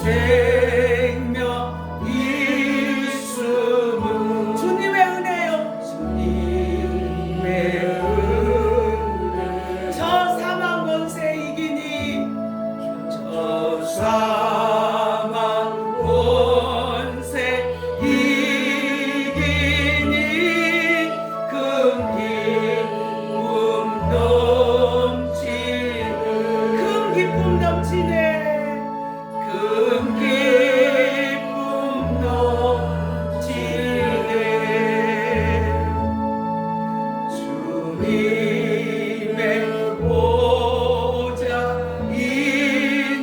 생명 있음은 주님의 은혜요. 주님의 은혜. 저 사망 권세 이기니 저 사망 권세 이기니 큰 기쁨 넘치네. 큰 기쁨 넘치네. 주님의 보좌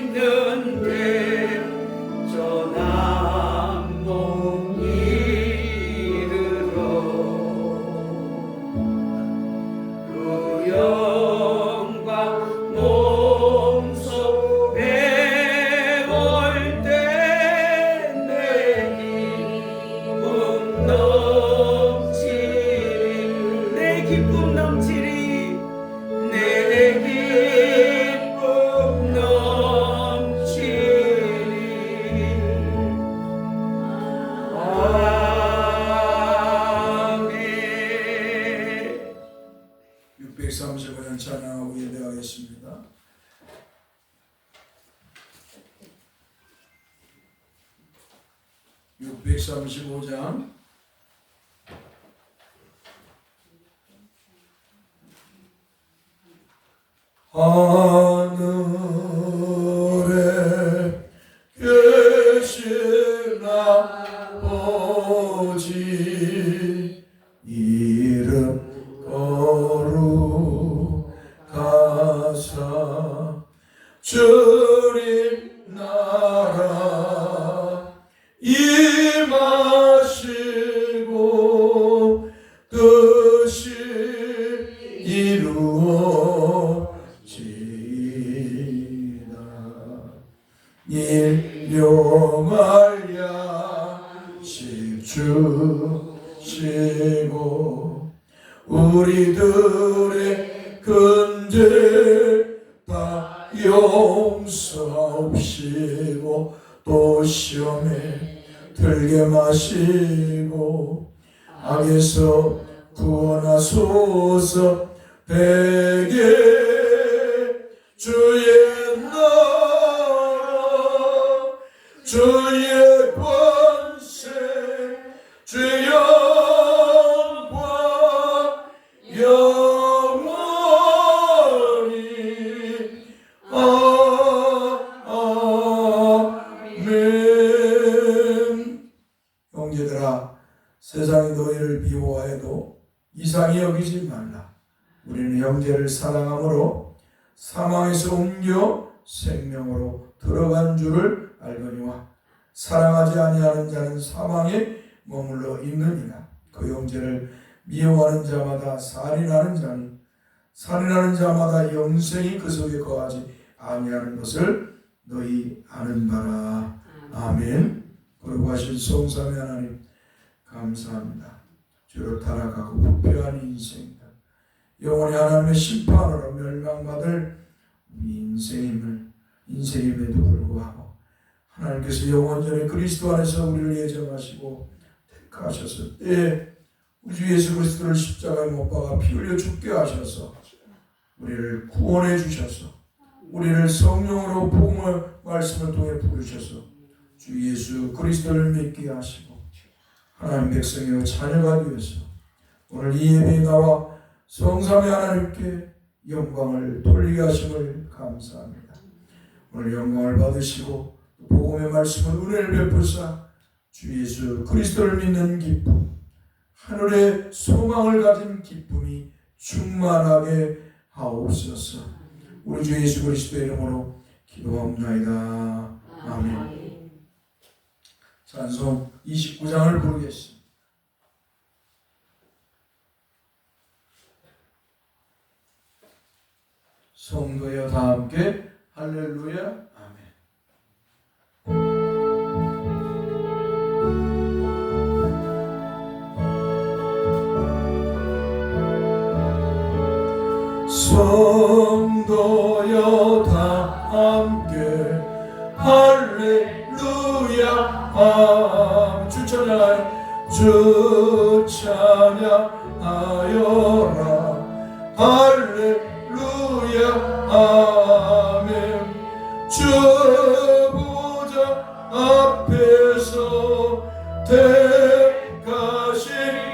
있는데 저 남몽 이르러 그 영광 몸소 배울 때 내 기쁨 넘치리. 내 기쁨 넘치리. 내 기쁨 넘치리. 아멘. 635년 찬양하고 예배하겠습니다. (635장) 하늘에 계신 아버지 이름 거룩하사 주님 나라 임하시고 뜻이 이루어지이다. 일용할 양식 주시고 우리들의 근죄 다 용서하시고 또 시험에 들게 마시고 악에서 구원하소서. 베개 주의 나라 주의 권세 주의 영광 영원히 아멘. 형제들아, 세상이 너희를 미워해도 이상히 여기지 말라. 우리는 형제를 사랑함으로 사망에서 옮겨 생명으로 들어간 줄을 알거니와 사랑하지 아니하는 자는 사망에 머물러 있느니라. 그 형제를 미워하는 자마다 살인하는 자니 살인하는 자마다 영생이 그 속에 거하지 아니하는 것을 너희 아는 바라. 아멘. 거룩하신 성삼위 하나님 감사합니다. 주로 타락하고 부패한 인생이다. 영원히 하나님의 심판으로 멸망받을 우리 인생임에도 불구하고 하나님께서 영원전에 그리스도 안에서 우리를 예정하시고 택하셔서 때에 우리 주 예수 그리스도를 십자가에 못 박아 피 흘려 죽게 하셔서 우리를 구원해 주셔서 우리를 성령으로 복음의 말씀을 통해 부르셔서 주 예수 그리스도를 믿게 하시고 하나님 백성이요 자녀가 되어서 오늘 이 예배에 나와 성삼위 하나님께 영광을 돌리게 하심을 감사합니다. 오늘 영광을 받으시고 복음의 말씀을 은혜를 베푸사 주 예수 그리스도를 믿는 기쁨, 하늘의 소망을 가진 기쁨이 충만하게 하옵소서. 우리 주 예수 그리스도의 이름으로 기도합니다. 아멘. 찬송 29장을 부르겠습니다. 성도여 다 함께 할렐루야 아멘. 성도여 다 함께 할렐루야 할렐루야 아멘. 주 찬양하여 주 찬양하여라 할렐루야 아멘. 주 보좌 앞에서 택하신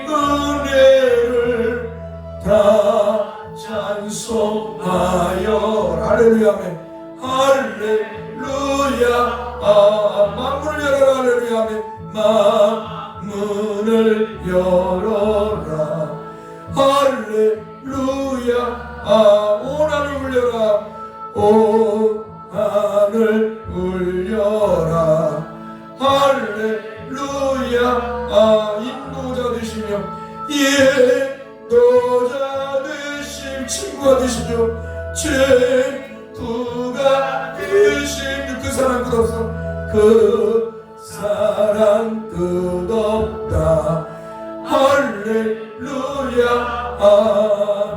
은혜를 다 찬송하여 할렐루야 아멘. 할렐루야 만문을 열어라 할렐루야 아멘. 만문을 열어라 할렐루야 온 하늘 울려라 온 하늘 울려라 할렐루야 인도자 되시며 인도자 되심 친구가 되시며 친구가 되심 그 사랑 끝없어 그 사랑 끝없다 할렐루야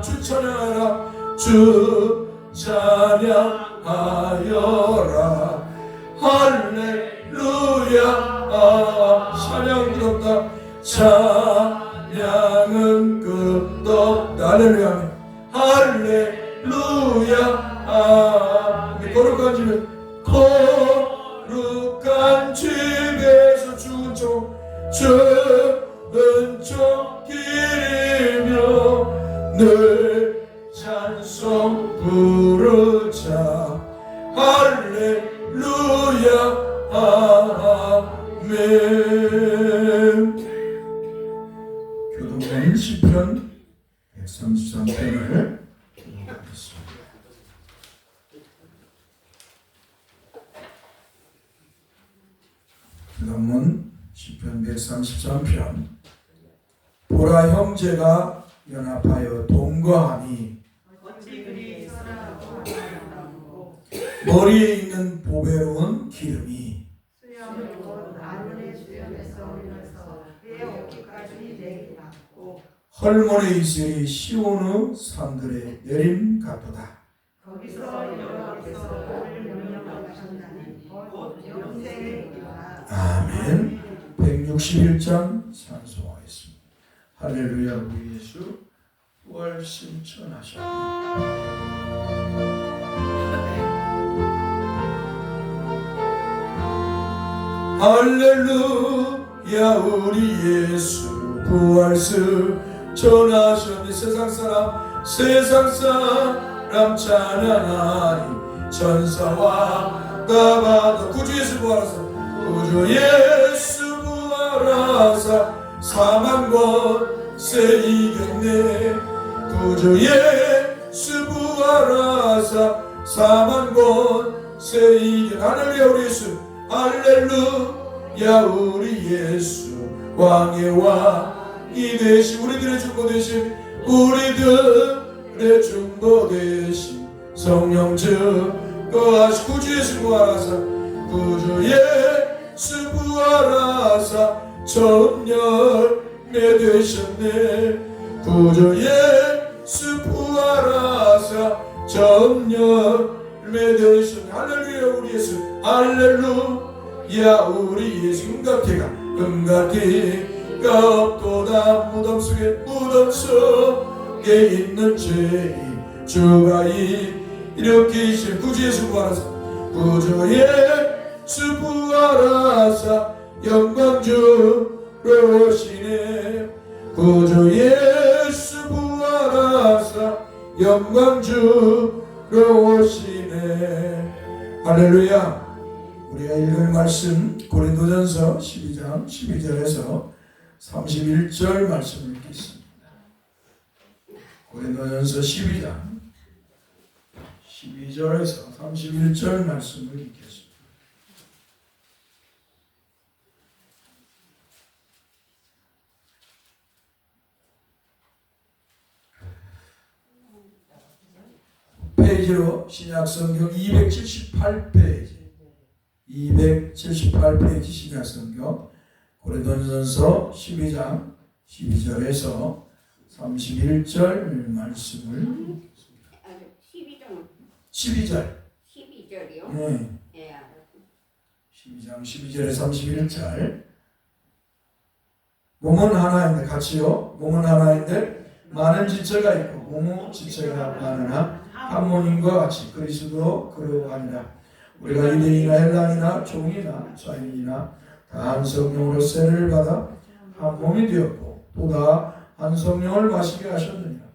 주 찬양하라 주 찬양하여라 할렐루야 찬양 끝없다 찬양은 끝없다 할렐루야 할렐루야 거룩한 집에 거룩한 집에서 죽은 쪽 길이며 늘 찬송 부르자 할렐루야 아멘. 교동문 시편 133편을 교독하겠습니다. 교동문 시편 133편. 보라 형제가 연합하여 동거하니 머리에 있는 보배로운 기름이 헐몬에 이슬이 시온의 산들에 내림 같도다. 거기서 여호와께서 너를 명령하셨나니 곧 영생의 길이라. 아멘. 161장 찬송하겠습니다. 할렐루야. 우리 예수 부활 신천하셨다. 할렐루야. 우리 예수 부활 신천하셨네. 세상 사람 찬양하니 천사와 나바다 구주 예수 부활하사 구주 예수 부활하사 사망 권세 이겼네. 구주 예수 부활하사 사망 권세 이겼네. 할렐루야. 우리 예수 할렐루야. 우리 예수 왕의 왕이 되신 우리들의 중보 되신 우리들의 중보 되신 성령 증거하시 구주 예수 부활하사 구주 예수 부활하사 처음 열매 되셨네. 구주 예수 부활하사 처음 열매 되셨네. 할렐루야. 우리 예수 할렐루야. 우리 예수 음각해가 없도다. 무덤 속에 있는 죄인 주가 일으키신 구주 예수 부활하사 구주 예수 부활하사 영광 주로 오시네. 구주 예수 부활하사 영광 주로 오시네. 할렐루야. 우리가 읽을 말씀 고린도전서 12장 12절에서 31절 말씀을 읽겠습니다. 고린도전서 12장 12절에서 31절 말씀을 읽겠습니다. 페이지로 신약성경 278페이지 278페이지 신약성경 고린도전서 12장 12절에서 31절 말씀을 12장 12절 12절이요? 네. 예, 알았습니다. 12장 12절에 31절. 몸은 하나인데, 같이요. 몸은 하나인데 많은 지체가 있고 몸은 지체가 많으나 한 몸인과 같이 그리스도 그러하니라. 우리가 유대인이나 헬라인이나 종이나 자유인이나 다 한 성령으로 세례를 받아 한 몸이 되었고 또 다 한 성령을 마시게 하셨느니라.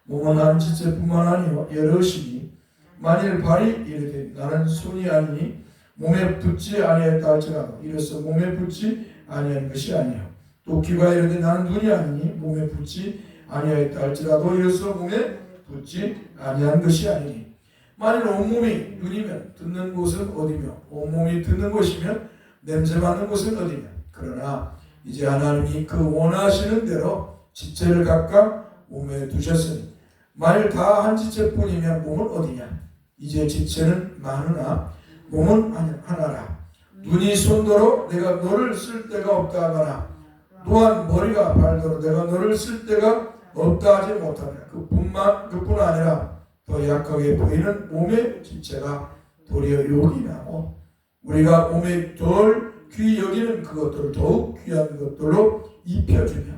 몸은 한 지체뿐만 아니요 여럿이니 만일 발이 이르되 나는 손이 아니니 몸에 붙지 아니하였다 할지라도 이로써 몸에 붙지 아니한 것이 아니요 또 귀가 이르되 나는 눈이 아니니 몸에 붙지 아니하였다 할지라도 이로써 몸에 붙지 아니한 것이 아니니 만일 온몸이 눈이면 듣는 곳은 어디며 온몸이 듣는 곳이면 냄새 맡는 곳은 어디냐. 그러나 이제 하나님이 그 원하시는 대로 지체를 각각 몸에 두셨으니 만일 다 한 지체뿐이면 몸은 어디냐. 이제 지체는 많으나 몸은 하나라. 눈이 손도로 내가 너를 쓸 데가 없다 하거나 또한 머리가 발도로 내가 너를 쓸 데가 없다 하지 못하느라. 그뿐 아니라 더 약하게 보이는 몸의 지체가 도리어 욕이 나고 우리가 몸에 덜 귀히 여기는 그것들을 더욱 귀한 것들로 입혀주며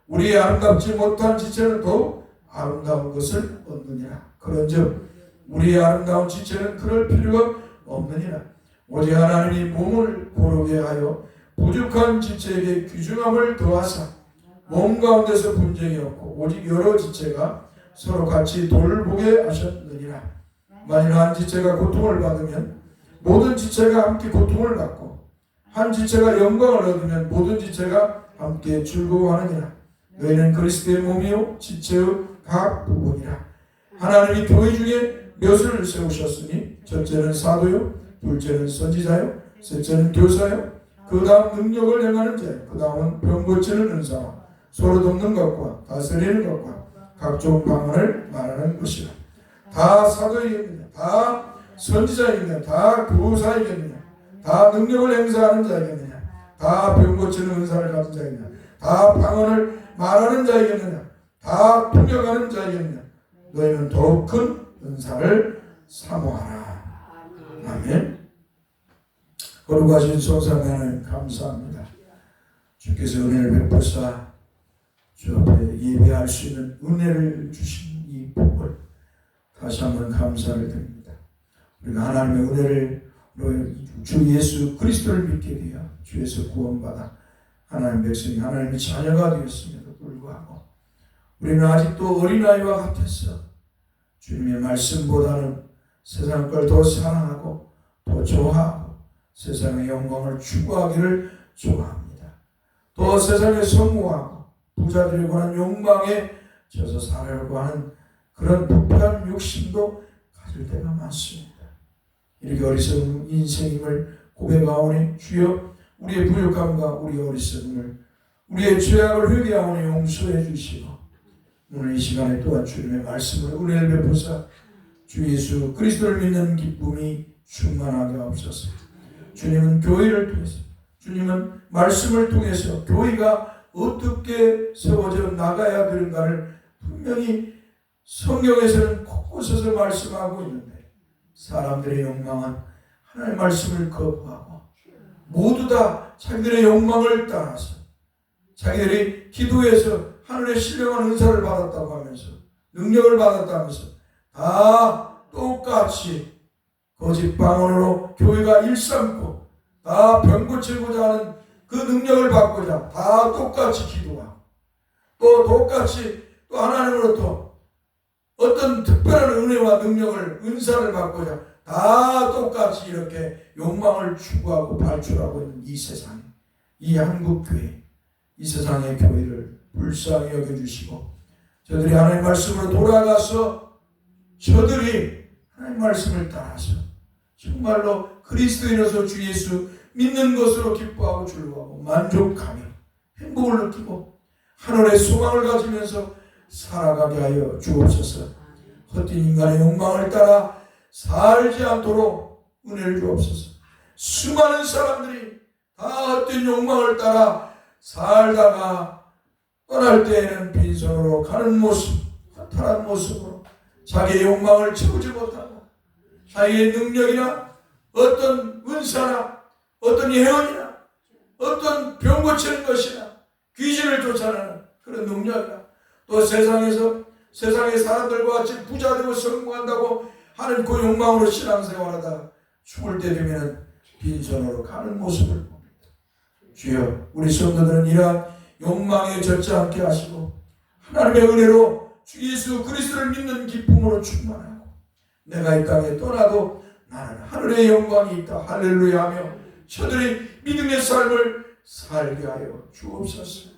우리의 아름답지 못한 지체는 더욱 아름다운 것을 얻느니라. 그런즉 우리의 아름다운 지체는 그럴 필요가 없느니라. 오직 하나님이 몸을 고르게 하여 부족한 지체에게 귀중함을 더하사 몸 가운데서 분쟁이 없고 오직 여러 지체가 서로 같이 돌보게 하셨느니라. 만일 한 지체가 고통을 받으면 모든 지체가 함께 고통을 받고 한 지체가 영광을 얻으면 모든 지체가 함께 즐거워하느니라. 너희는 그리스도의 몸이요 지체의 각 부분이라. 하나님이 교회 중에 몇을 세우셨으니 첫째는 사도요 둘째는 선지자요 셋째는 교사요 그 다음 능력을 행하는 자요 그 다음은 병 고치는 은사와 소로 돕는 것과 다스리는 것과 각종 방언을 말하는 것이라. 다 사도이겠느냐 다 선지자이겠느냐 다 교사이겠느냐 다 능력을 행사하는 자이겠느냐 다 병 고치는 은사를 가진 자이겠느냐 다 방언을 말하는 자이겠느냐 다 통역하는 자이겠느냐. 너희는 더욱 큰 은사를 사모하라. 아멘. 거룩하신 성삼위 하나님 감사합니다. 주께서 은혜를 베푸사 주 앞에 예배할 수 있는 은혜를 주신 이 복을 다시 한번 감사를 드립니다. 우리가 하나님의 은혜를 주 예수 그리스도를 믿게 되어 주에서 구원받아 하나님 백성이 하나님의 자녀가 되었음에도 불구하고 우리는 아직도 어린아이와 같아서 주님의 말씀보다는 세상 걸 더 사랑하고 더 좋아하고 세상의 영광을 추구하기를 좋아합니다. 또 세상에 성공하고 부자들에 관한 욕망에 져서 살아가려고 하는 그런 부패한 욕심도 가질 때가 많습니다. 이렇게 어리석은 인생임을 고백하오니 주여 우리의 부족함과 우리의 어리석음을 우리의 죄악을 회개하오니 용서해 주시고 오늘 이 시간에 또한 주님의 말씀으로 은혜를 베푸사 주 예수 그리스도를 믿는 기쁨이 충만하게 하옵소서. 주님은 교회를 통해서 주님은 말씀을 통해서 교회가 어떻게 세워져 나가야 되는가를 분명히 성경에서는 곳곳에서 말씀하고 있는데 사람들의 욕망은 하나님의 말씀을 거부하고 모두 다 자기들의 욕망을 따라서 자기들이 기도해서 하늘의 신령한 은사를 받았다고 하면서 능력을 받았다고 하면서 다 똑같이 거짓 방언으로 교회가 일삼고 다 병 고치고자 하는 그 능력을 받고자 다 똑같이 기도하고 또 똑같이 또 하나님으로부터 어떤 특별한 은혜와 능력을 은사를 받고자 다 똑같이 이렇게 욕망을 추구하고 발출하고 있는 이 세상, 이 한국교회, 이 세상의 교회를 불쌍히 여겨주시고 저들이 하나님의 말씀으로 돌아가서 저들이 하나님의 말씀을 따라서 정말로 그리스도인으로서 주 예수 믿는 것으로 기뻐하고 즐거워하고 만족하며 행복을 느끼고 하늘의 소망을 가지면서 살아가게 하여 주옵소서. 헛된 인간의 욕망을 따라 살지 않도록 은혜를 주옵소서. 수많은 사람들이 다 헛된 욕망을 따라 살다가 떠날 때에는 빈손으로 가는 모습, 허탈한 모습으로 자기의 욕망을 채우지 못하고 자기의 능력이나 어떤 은사나 어떤 예언이나 어떤 병 고치는 것이나 귀신을 쫓아내는 그런 능력이나 또 세상의 사람들과 같이 부자되고 성공한다고 하는 그 욕망으로 신앙생활하다 죽을 때 되면 빈손으로 가는 모습을 봅니다. 주여, 우리 성도들은 이러한 욕망에 젖지 않게 하시고 하나님의 은혜로 주 예수 그리스도를 믿는 기쁨으로 충만하고 내가 이 땅에 떠나도 나는 하늘의 영광이 있다 할렐루야 하며 저들이 믿음의 삶을 살게 하여 주옵소서.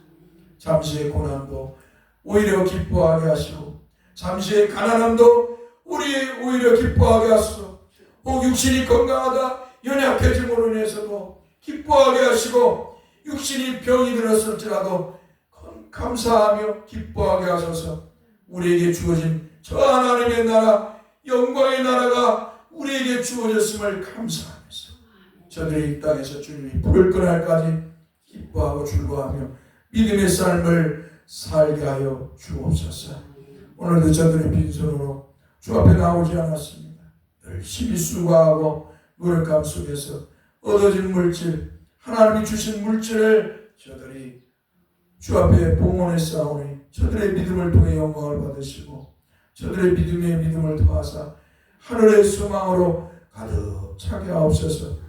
잠시의 고난도 오히려 기뻐하게 하시고 잠시의 가난함도 우리 오히려 기뻐하게 하소서. 혹 육신이 건강하다 연약해짐으로 인해서도 기뻐하게 하시고 육신이 병이 들었을지라도 감사하며 기뻐하게 하소서. 우리에게 주어진 저 하나님의 나라 영광의 나라가 우리에게 주어졌음을 감사하면서 저들이 이 땅에서 주님이 불을 끄날까지 기뻐하고 즐거워하며 믿음의 삶을 살게 하여 주옵소서. 오늘도 저들의 빈손으로 주 앞에 나오지 않았습니다. 열심히 수고하고 노력감 속에서 얻어진 물질, 하나님이 주신 물질을 저들이 주 앞에 봉헌해 싸우니 저들의 믿음을 통해 영광을 받으시고 저들의 믿음을 더하사 하늘의 소망으로 가득 차게 하옵소서.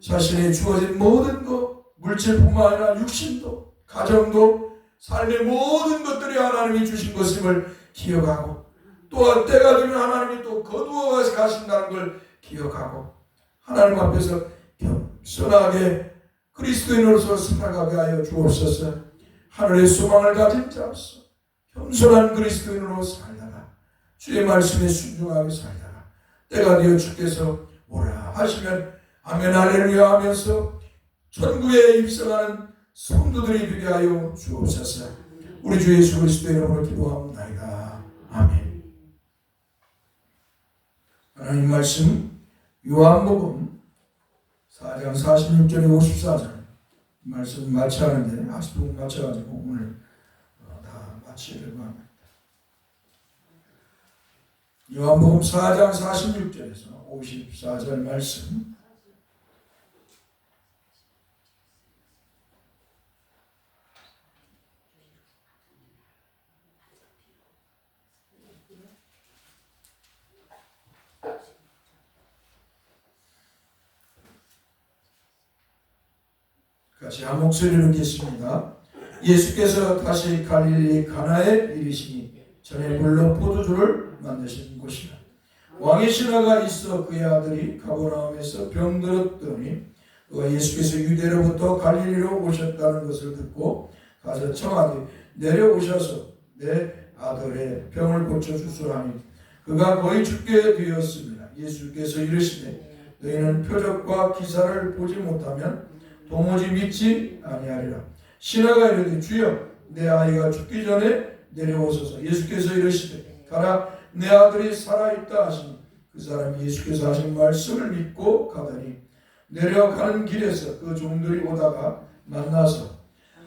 자신의 주어진 모든 것, 물질뿐만 아니라 육신도 가정도 삶의 모든 것들이 하나님이 주신 것임을 기억하고 또한 때가 되면 하나님이 또 거두어 가신다는 걸 기억하고 하나님 앞에서 겸손하게 그리스도인으로서 살아가게 하여 주옵소서. 하늘의 소망을 가진 자로서 겸손한 그리스도인으로 살다가 주의 말씀에 순종하게 살다가 때가 되어 주께서 오라 하시면 아멘 할렐루야 하면서 천국에 입성하는 성도들이 되게 하여 주옵소서. 우리 주 예수 그리스도의 이름으로 기도합니다. 아멘. 하나님 말씀 요한복음 4장 46절에 54절 말씀 마치하는데 아직도 마쳐가지고 오늘 다 마치려고 합니다. 요한복음 4장 46절에서 54절 말씀 같이 한 목소리로 읽겠습니다. 예수께서 다시 갈릴리 가나에 이르시니 전에 물로 포도주를 만드신 곳이라. 왕의 신하가 있어 그의 아들이 가버나움에서 병들었더니 그가 예수께서 유대로부터 갈릴리로 오셨다는 것을 듣고 가서 청하되 내려오셔서 내 아들의 병을 고쳐주소서 하니 그가 거의 죽게 되었습니다. 예수께서 이르시되 너희는 표적과 기사를 보지 못하면 도무지 믿지 아니하리라. 신하가 이르되 주여 내 아이가 죽기 전에 내려오소서. 예수께서 이르시되 가라 내 아들이 살아있다 하시니 그 사람이 예수께서 하신 말씀을 믿고 가더니 내려가는 길에서 그 종들이 오다가 만나서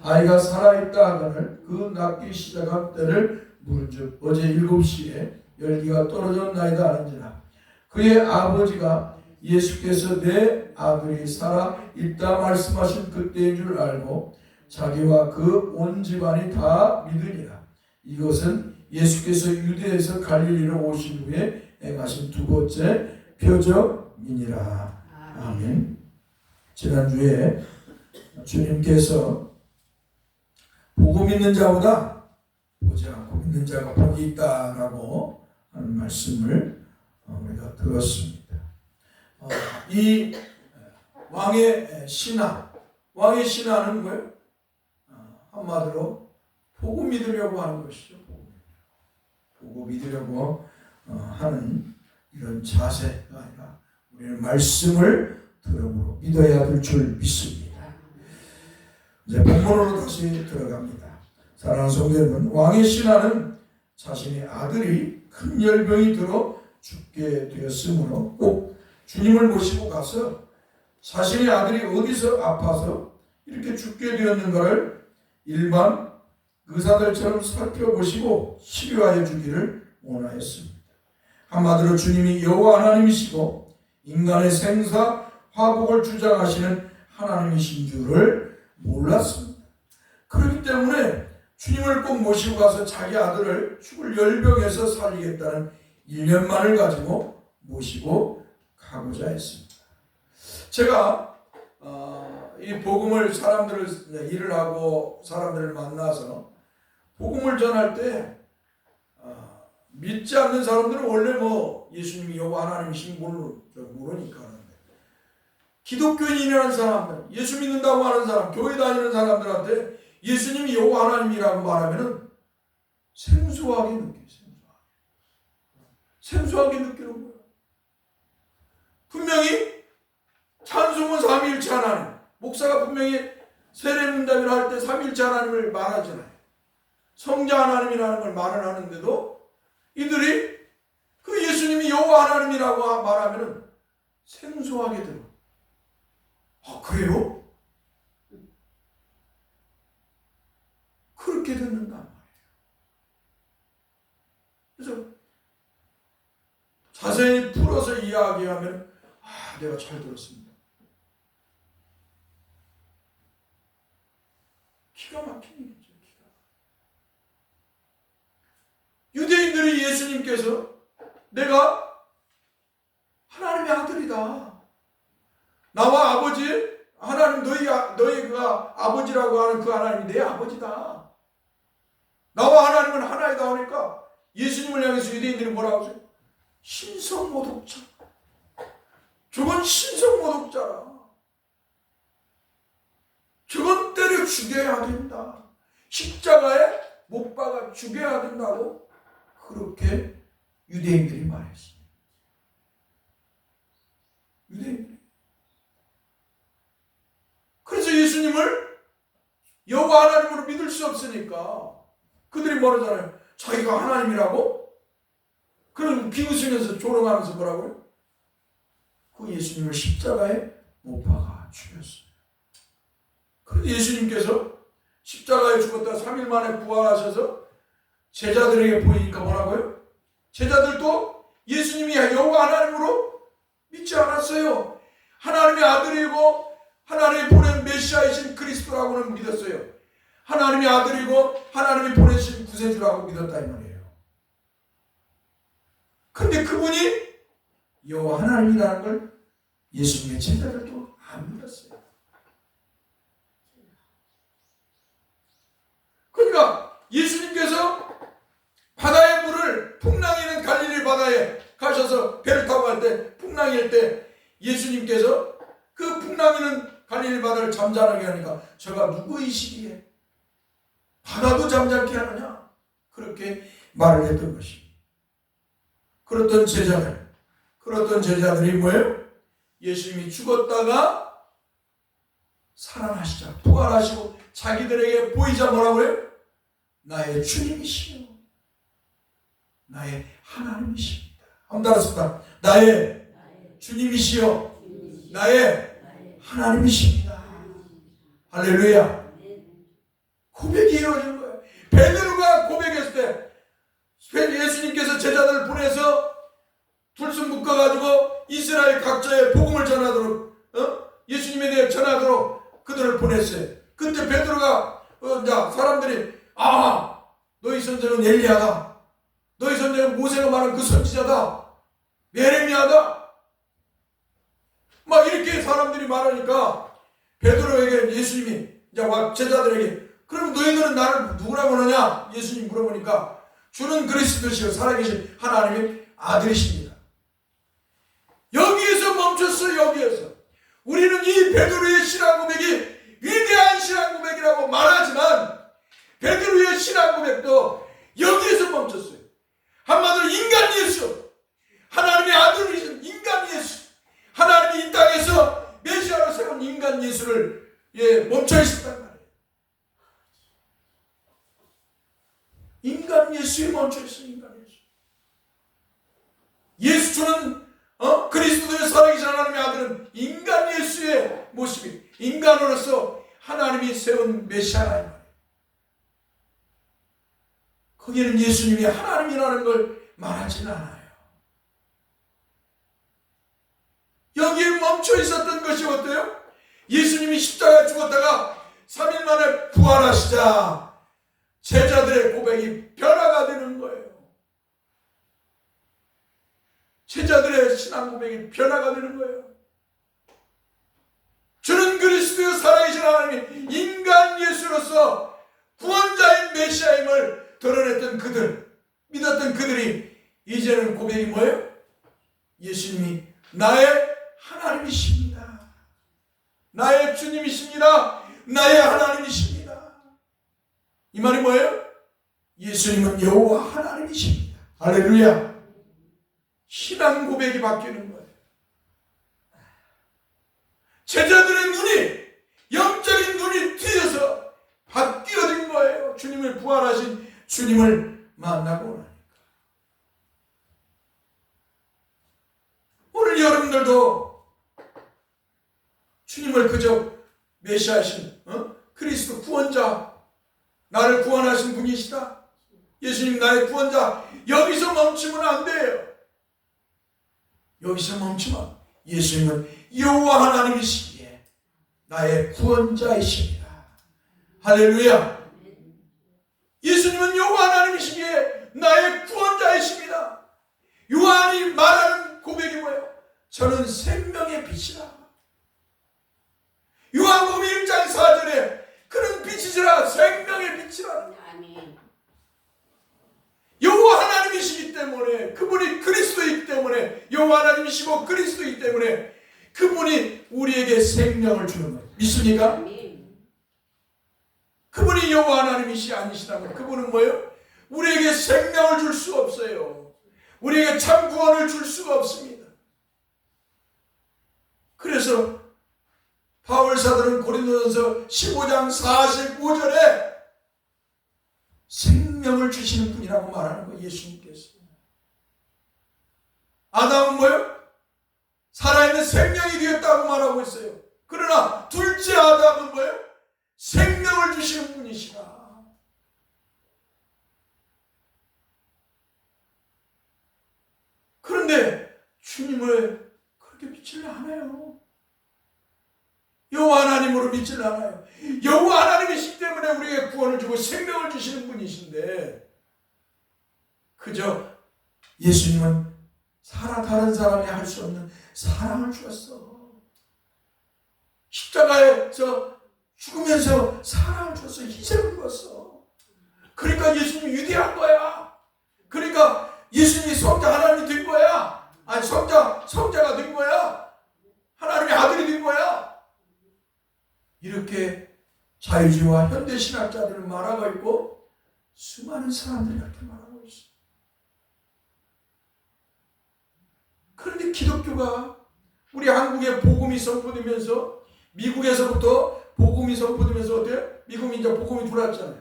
아이가 살아있다 하거늘 그 낫기 시작한 때를 물은즉 어제 7시에 열기가 떨어졌나이다 하는지라. 그의 아버지가 예수께서 내 아들이 살아있다 말씀하신 그때인 줄 알고 자기와 그 온 집안이 다 믿으니라. 이것은 예수께서 유대에서 갈릴리로 오신 후에 행하신 두 번째 표적이니라. 아멘. 지난주에 주님께서 보고 믿는 자보다 보지 않고 믿는 자가 복이 있다라고 하는 말씀을 우리가 들었습니다. 이 왕의 신하는 뭐예요? 한마디로 보고 믿으려고 하는 것이죠. 보고 믿으려고 하는 이런 자세가 아니라 우리는 말씀을 들음으로 믿어야 될 줄 믿습니다. 이제 본문으로 다시 들어갑니다. 사랑하는 성도 여러분, 왕의 신하는 자신의 아들이 큰 열병이 들어 죽게 되었으므로 꼭 주님을 모시고 가서 자신의 아들이 어디서 아파서 이렇게 죽게 되었는가를 일반 의사들처럼 살펴보시고 치료하여 주기를 원하였습니다. 한마디로 주님이 여호와 하나님이시고 인간의 생사 화복을 주장하시는 하나님이신 줄을 몰랐습니다. 그렇기 때문에 주님을 꼭 모시고 가서 자기 아들을 죽을 열병에서 살리겠다는 일념만을 가지고 모시고 가고자 했습니다. 제가 이 복음을 일을 하고 사람들을 만나서 복음을 전할 때 믿지 않는 사람들은 원래 예수님이 여호와 하나님이신 모르니까 하는데, 기독교인이라는 사람들, 예수 믿는다고 하는 사람, 교회 다니는 사람들한테 예수님이 여호와 하나님이라고 말하면은 생소하게 느껴요. 생소하게 느끼는 거예요. 분명히 찬송은 삼위일체 하나님, 목사가 분명히 세례문답을 할 때 삼위일체 하나님을 말하잖아요. 성자 하나님이라는 걸 말을 하는데도 이들이 그 예수님이 여호와 하나님이라고 말하면은 생소하게 들어. 그래요? 그렇게 듣는단 말이에요. 그래서 자세히 풀어서 이야기하면 내가 잘 들었습니다. 기가 막힌 일이죠. 유대인들이 예수님께서 내가 하나님의 아들이다, 나와 아버지 하나님, 너희가 아버지라고 하는 그 하나님이 내 아버지다, 나와 하나님은 하나이다 하니까 예수님을 향해서 유대인들이 뭐라고 하세요? 신성모독자. 저건 신성모독자라. 저건 때려 죽여야 된다. 십자가에 못 박아 죽여야 된다고 그렇게 유대인들이 말했습니다. 유대인들이. 그래서 예수님을 여호와 하나님으로 믿을 수 없으니까 그들이 뭐라잖아요. 자기가 하나님이라고? 그럼 비웃으면서 조롱하면서 뭐라고요? 그 예수님을 십자가에 못 박아 죽였어요. 그런데 예수님께서 십자가에 죽었다 3일 만에 부활하셔서 제자들에게 보이니까 뭐라고요? 제자들도 예수님이 여호와 하나님으로 믿지 않았어요. 하나님의 아들이고 하나님이 보낸 메시아이신 그리스도라고는 믿었어요. 하나님의 아들이고 하나님이 보내신 구세주라고 믿었다 이 말이에요. 근데 그분이 여호와 하나님이라는 걸 예수님의 제자들도 안 믿었어요. 그러니까 예수님께서 바다의 물을, 풍랑이 있는 갈릴리 바다에 가셔서 배를 타고 갈 때, 풍랑일 때 예수님께서 그 풍랑이 있는 갈릴리 바다를 잠잠하게 하니까 저가 누구이시기에 바다도 잠잠케 하느냐, 그렇게 말을 했던 것입니다. 그렇던 제자들이 뭐예요? 예수님이 죽었다가 살아나시자, 부활하시고 자기들에게 보이자 뭐라고요? 나의 주님이시여, 나의 하나님이십니다. 한번 따라서 나의 주님이시여, 나의 하나님이십니다. 할렐루야. 고백이 이루어진 거예요. 베드로가 고백했을 때 예수님께서 제자들을 보내서 둘씩 묶어가지고 이스라엘 각처에 복음을 전하도록, 예수님에 대해 전하도록 그들을 보냈어요. 그때 베드로가 사람들이 너희 선생은 엘리야다, 너희 선생은 모세가 말한 그 선지자다, 예레미야다, 막 이렇게 사람들이 말하니까 베드로에게 예수님이 제자들에게 그럼 너희들은 나를 누구라고 하느냐 예수님 물어보니까 주는 그리스도시요 살아계신 하나님의 아들이십니다. 여기에서 멈췄어요. 여기에서 우리는 이 베드로의 신앙 고백이 위대한 신앙 고백이라고 말하지만 베드로의 신앙 고백도 여기에서 멈췄어요. 한마디로 인간 예수, 하나님의 아들이신 인간 예수, 하나님이 이 땅에서 메시아로 세운 인간 예수를 멈춰 있었단 말이에요. 인간 예수에 멈춰 있어요. 인간 예수. 예수 주는 그리스도의 살아계신 하나님의 아들은 인간 예수의 모습이, 인간으로서 하나님이 세운 메시아라 이 말이에요. 거기에는 예수님이 하나님이라는 걸 말하지는 않아요. 여기에 멈춰 있었던 것이 어때요? 예수님이 십자가에 죽었다가 3일 만에 부활하시자 제자들의 고백이 변화가 되는 거예요. 제자들의 신앙 고백이 변화가 되는 거예요. 주는 그리스도요 살아계신 하나님이 인간 예수로서 구원자인 메시아임을 드러냈던 그들, 믿었던 그들이 이제는 고백이 뭐예요? 예수님이 나의 하나님이십니다. 나의 주님이십니다. 나의 하나님이십니다. 이 말이 뭐예요? 예수님은 여호와 하나님이십니다. 할렐루야. 신앙 고백이 바뀌는 거예요. 제자들의 눈이, 영적인 눈이 트여서 바뀌어진 거예요. 주님을 부활하신 주님을 만나고 나니까. 오늘 여러분들도 주님을 그저 메시아신 그리스도 구원자, 나를 구원하신 분이시다, 예수님 나의 구원자, 여기서 멈추면 안 돼요. 여기서 멈추면 예수님은 여호와 하나님이시기에 나의 구원자이십니다. 할렐루야. 예수님은 여호와 하나님이시기에 나의 구원자이십니다. 요한이 말하는 고백이 뭐예요? 저는 생명의 빛이라. 요한복음 1장 4절에 그는 빛이시라, 생명의 빛이라. 여호와 하나님이시기 때문에, 그분이 그리스도이기 때문에, 여호와 하나님이시고 그리스도이기 때문에 그분이 우리에게 생명을 주는 거예요. 믿습니까? 그분이 여호와 하나님이시 아니시다면 그분은 뭐예요? 우리에게 생명을 줄 수가 없어요. 우리에게 참 구원을 줄 수가 없습니다. 그래서 바울사도는 고린도전서 15장 45절에 생명을 주시는 분이라고 말하는 거예요. 예수님께서. 아담은 뭐예요? 살아있는 생명이 되었다고 말하고 있어요. 그러나 둘째 아담은 뭐예요? 생명을 주시는 분이시다. 그런데 주님을 그렇게 믿지를 않아요. 여호와 하나님으로 믿지를 않아요. 여호와 하나님이시기 때문에 우리에게 구원을 주고 생명을 주시는 분이신데, 그저 예수님은 다른 사람이 할 수 없는 사랑을 주었어. 십자가에서 죽으면서 사랑을 줬어. 희생을 주었어. 그러니까 예수님이 위대한 거야. 그러니까 예수님이 성자 하나님이 된 거야. 아니 성자가 된 거야. 하나님의 아들이 된 거야. 이렇게 자유주의와 현대신학자들은 말하고 있고 수많은 사람들이 이렇게 말하고 있어. 그런데 기독교가 우리 한국에 복음이 선포되면서, 미국에서부터 복음이 선포되면서 어때요? 미국이 이제 복음이 들어왔잖아요.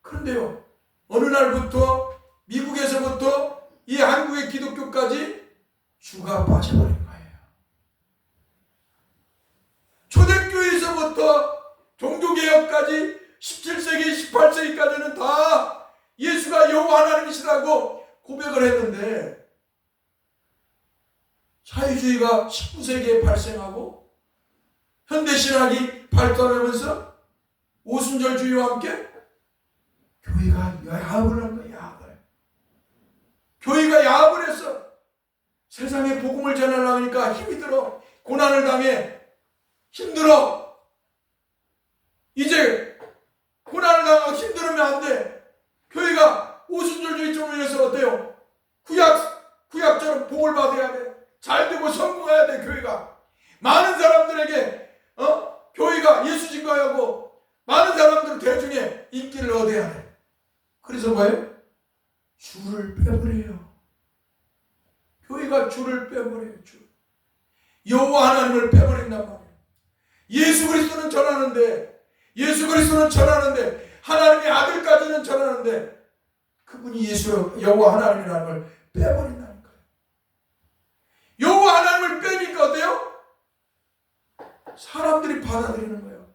그런데요, 어느 날부터 미국에서부터 이 한국의 기독교까지 주가 빠져버린 거예요. 초대교회에서부터 종교개혁까지 17세기, 18세기까지는 다 예수가 여호와 하나님이시라고 고백을 했는데, 자유주의가 19세기에 발생하고 현대신학이 발달하면서 오순절주의와 함께 교회가 야합을 한 거야. 야합을. 교회가 야합을 했어. 세상에 복음을 전하려니까 힘이 들어. 고난을 당해. 힘들어. 이제 고난을 당하고 힘들으면 안 돼. 교회가 오순절주의 쪽으로 해서 어때요? 구약처럼 복을 받아야 돼. 잘 되고 성공해야 돼. 교회가 많은 사람들에게 교회가 예수 증거하고 많은 사람들 대중에 인기를 얻어야 돼. 그래서 뭐예요? 줄을 빼버려요. 교회가 줄을 빼버려요. 줄. 여호와 하나님을 빼버린단 말이에요. 예수 그리스도는 전하는데 하나님의 아들까지는 전하는데 그분이 예수 여호와 하나님이라는 걸 빼버린다는 거예요. 여호와 하나님을 빼니까 어때요? 사람들이 받아들이는 거예요.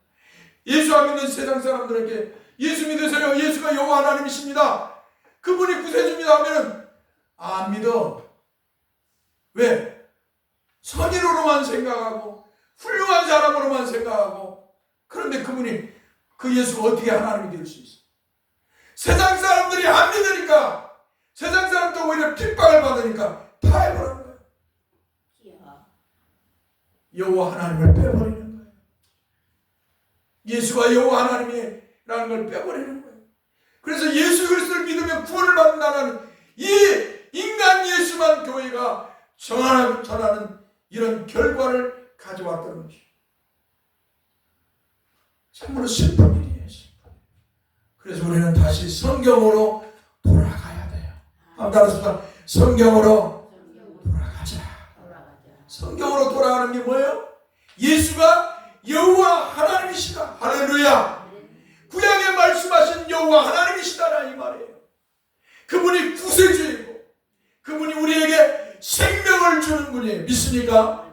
예수 안 믿는 세상 사람들에게 예수 믿으세요. 예수가 여호와 하나님이십니다. 그분이 구세주입니다 하면은 안 믿어. 왜? 선의로만 생각하고 훌륭한 사람으로만 생각하고, 그런데 그분이, 그 예수가 어떻게 하나님이 될 수 있어? 세상 사람들이 안 믿으니까, 세상 사람도 오히려 핍박을 받으니까 다 해버리는 거예요. 여호와 하나님을 빼버리는 거예요. 예수가 여호와 하나님이라는 걸 빼버리는 거예요. 그래서 예수 그리스도를 믿으면 구원을 받는다는 이 인간 예수만 교회가 전하는 이런 결과를 가져왔다는 것이죠. 참으로 슬픈 일이에요. 그래서 우리는 다시 성경으로 돌아가야 돼요. 따라서 성경으로 돌아가자. 성경으로 돌아가는 게 뭐예요? 예수가 여호와 하나님이시다. 할렐루야. 구약에 말씀하신 여호와 하나님이시다라 이 말이에요. 그분이 구세주이고 그분이 우리에게 생명을 주는 분이에요. 믿습니까?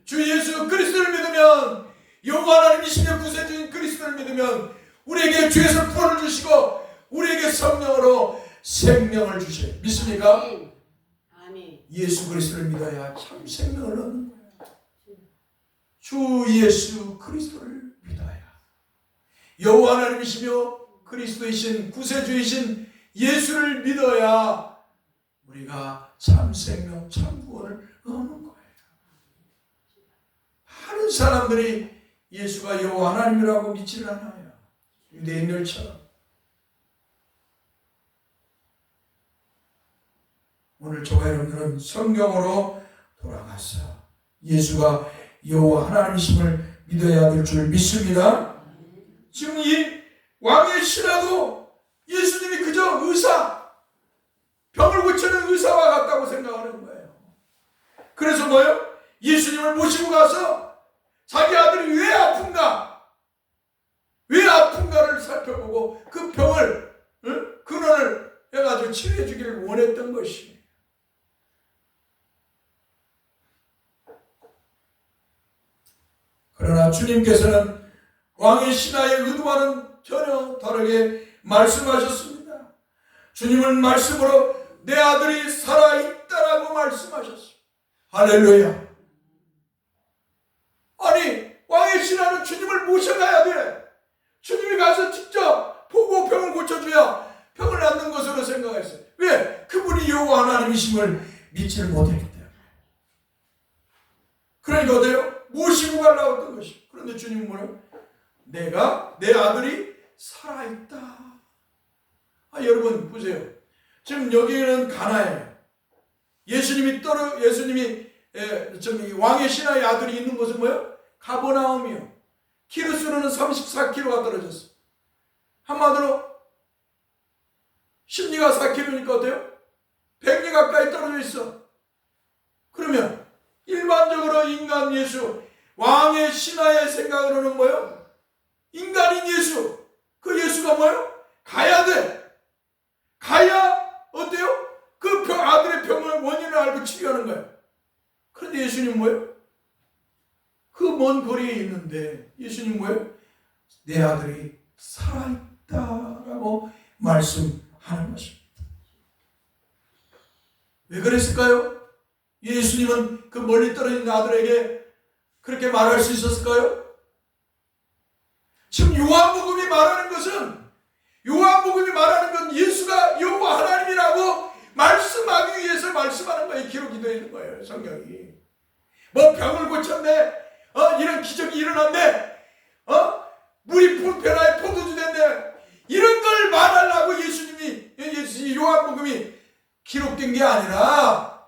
주 예수 그리스도를 믿으면, 여호와 하나님이시며 구세주인 그리스도를 믿으면 우리에게 죄에서 구원을 주시고 우리에게 성령으로 생명을 주셔요. 믿습니까? 예수 그리스도를 믿어야 참 생명을 얻는 거예요. 주 예수 그리스도를 믿어야, 여호와 하나님이시며 그리스도이신 구세주이신 예수를 믿어야 우리가 참 생명, 참 구원을 얻는 거예요. 많은 사람들이 예수가 여호와 하나님이라고 믿지를 않아요. 유대인들처럼. 오늘 저와 여러분들은 성경으로 돌아가서 예수가 여호와 하나님이심을 믿어야 될 줄 믿습니다. 지금 이 왕의 신하도 예수님이 그저 의사, 병을 고치는 의사와 같다고 생각하는 거예요. 그래서 뭐예요? 예수님을 모시고 가서 자기 아들이 왜 아픈가? 왜 아픈가를 살펴보고 그 병을, 근원을 해가지고 치료해 주기를 원했던 것이에요. 그러나 주님께서는 왕의 신하의 의도와는 전혀 다르게 말씀하셨습니다. 주님은 말씀으로 내 아들이 살아있다라고 말씀하셨습니다. 할렐루야. 아니, 왕의 신하는 주님을 모셔가야 돼. 주님이 가서 직접 보고 병을 고쳐줘야 병을 낫는 것으로 생각했어요. 왜? 그분이 여호와 하나님이심을 믿지를 못했기 때문에. 그러니까 어때요? 모시고 가려고 했던 것이. 그런데 주님은 뭐라고? 내가, 내 아들이 살아있다. 여러분 보세요. 지금 여기는 가나예요. 예수님이 왕의 신하의 아들이 있는 곳은 뭐예요? 가버나움이요. 키로수로는 34km가 떨어졌어. 한마디로 심리가 4km니까 어때요? 100리 가까이 떨어져 있어. 그러면 일반적으로 인간 예수, 왕의 신하의 생각으로는 뭐예요? 인간인 예수, 그 예수가 뭐예요? 가야 돼. 가야 어때요? 그 아들의 병을 원인을 알고 치료하는 거예요. 그런데 예수님 뭐예요? 그 먼 거리에 있는데 예수님 뭐예요? 내 아들이 살아있다라고 말씀하는 것입니다. 왜 그랬을까요? 예수님은 그 멀리 떨어진 아들에게 그렇게 말할 수 있었을까요? 지금 요한복음이 말하는 건 예수가 여호와 하나님이라고 말씀하기 위해서 말씀하는 거예요. 기록이 되어 있는 거예요. 성경이. 뭐 병을 고쳤네, 이런 기적이 일어났네, 물이 변화에 포도주 됐네, 이런 걸 말하려고 예수님이 요한복음이 기록된 게 아니라,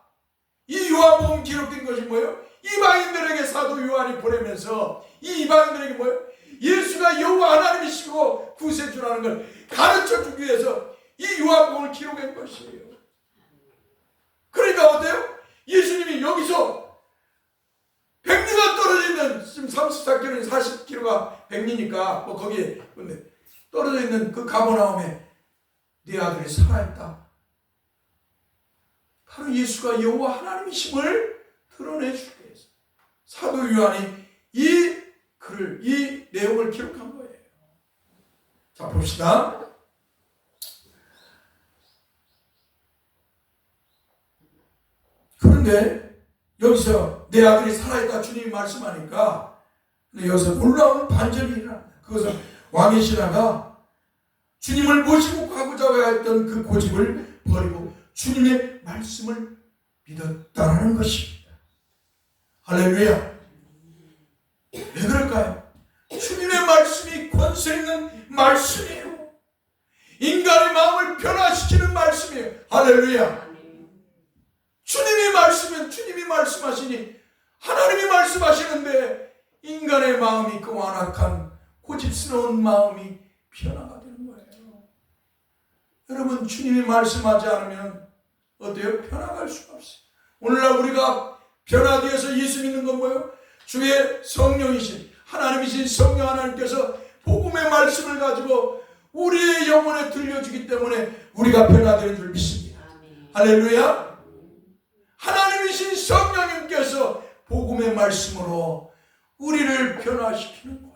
이 요한복음 기록된 것이 뭐예요? 이방인들에게 사도 요한이 보내면서 이 이방인들에게 뭐예요? 예수가 여호와 하나님이시고 구세주라는 걸 가르쳐 주기 위해서 이 요한복음을 기록한 것이에요. 그러니까 어때요? 예수님이 여기서 100리가 떨어져 있는, 지금 34km, 40km가 100리니까 뭐 거기에 근데 떨어져 있는 그 가버나움에 네 아들이 살아있다. 바로 예수가 여호와 하나님이심을 드러내주기 위해서 사도 요한이 이 내용을 기록한 거예요. 자, 봅시다. 그런데 여기서 내 아들이 살아있다 주님이 말씀하니까 근데 여기서 놀라운 반전이 일어납니다. 그것은 왕의 신하가 주님을 모시고 가고자 했던 그 고집을 버리고 주님의 말씀을 믿었다라는 것입니다. 할렐루야. 왜 그럴까요? 주님의 말씀이 권세 있는 말씀이에요. 인간의 마음을 변화시키는 말씀이에요. 할렐루야. 주님이 말씀은 주님이 말씀하시니 하나님이 말씀하시는데 인간의 마음이 그 완악한 고집스러운 마음이 변화가 되는 거예요. 여러분, 주님이 말씀하지 않으면 어때요? 변화갈 수가 없어요. 오늘날 우리가 변화되어서 예수 믿는 건 뭐예요? 주의 성령이신 하나님이신 성령 하나님께서 복음의 말씀을 가지고 우리의 영혼에 들려주기 때문에 우리가 변화되는 줄 믿습니다. 할렐루야. 하나님이신 성령님께서 복음의 말씀으로 우리를 변화시키는 거예요.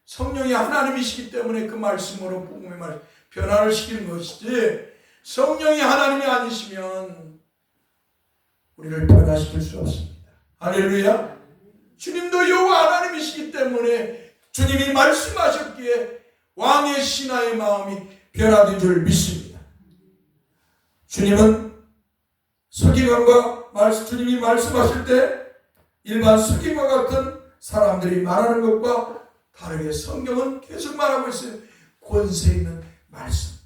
성령이 하나님이시기 때문에 그 말씀으로 복음의 말씀 변화를 시키는 것이지, 성령이 하나님이 아니시면 우리를 변화시킬 수 없습니다. 할렐루야. 주님도 여호와 하나님이시기 때문에 주님이 말씀하셨기에 왕의 신하의 마음이 변화된 줄 믿습니다. 주님은 서기관과 주님이 말씀하실 때 일반 서기관 같은 사람들이 말하는 것과 다르게 성경은 계속 말하고 있어요. 권세 있는 말씀.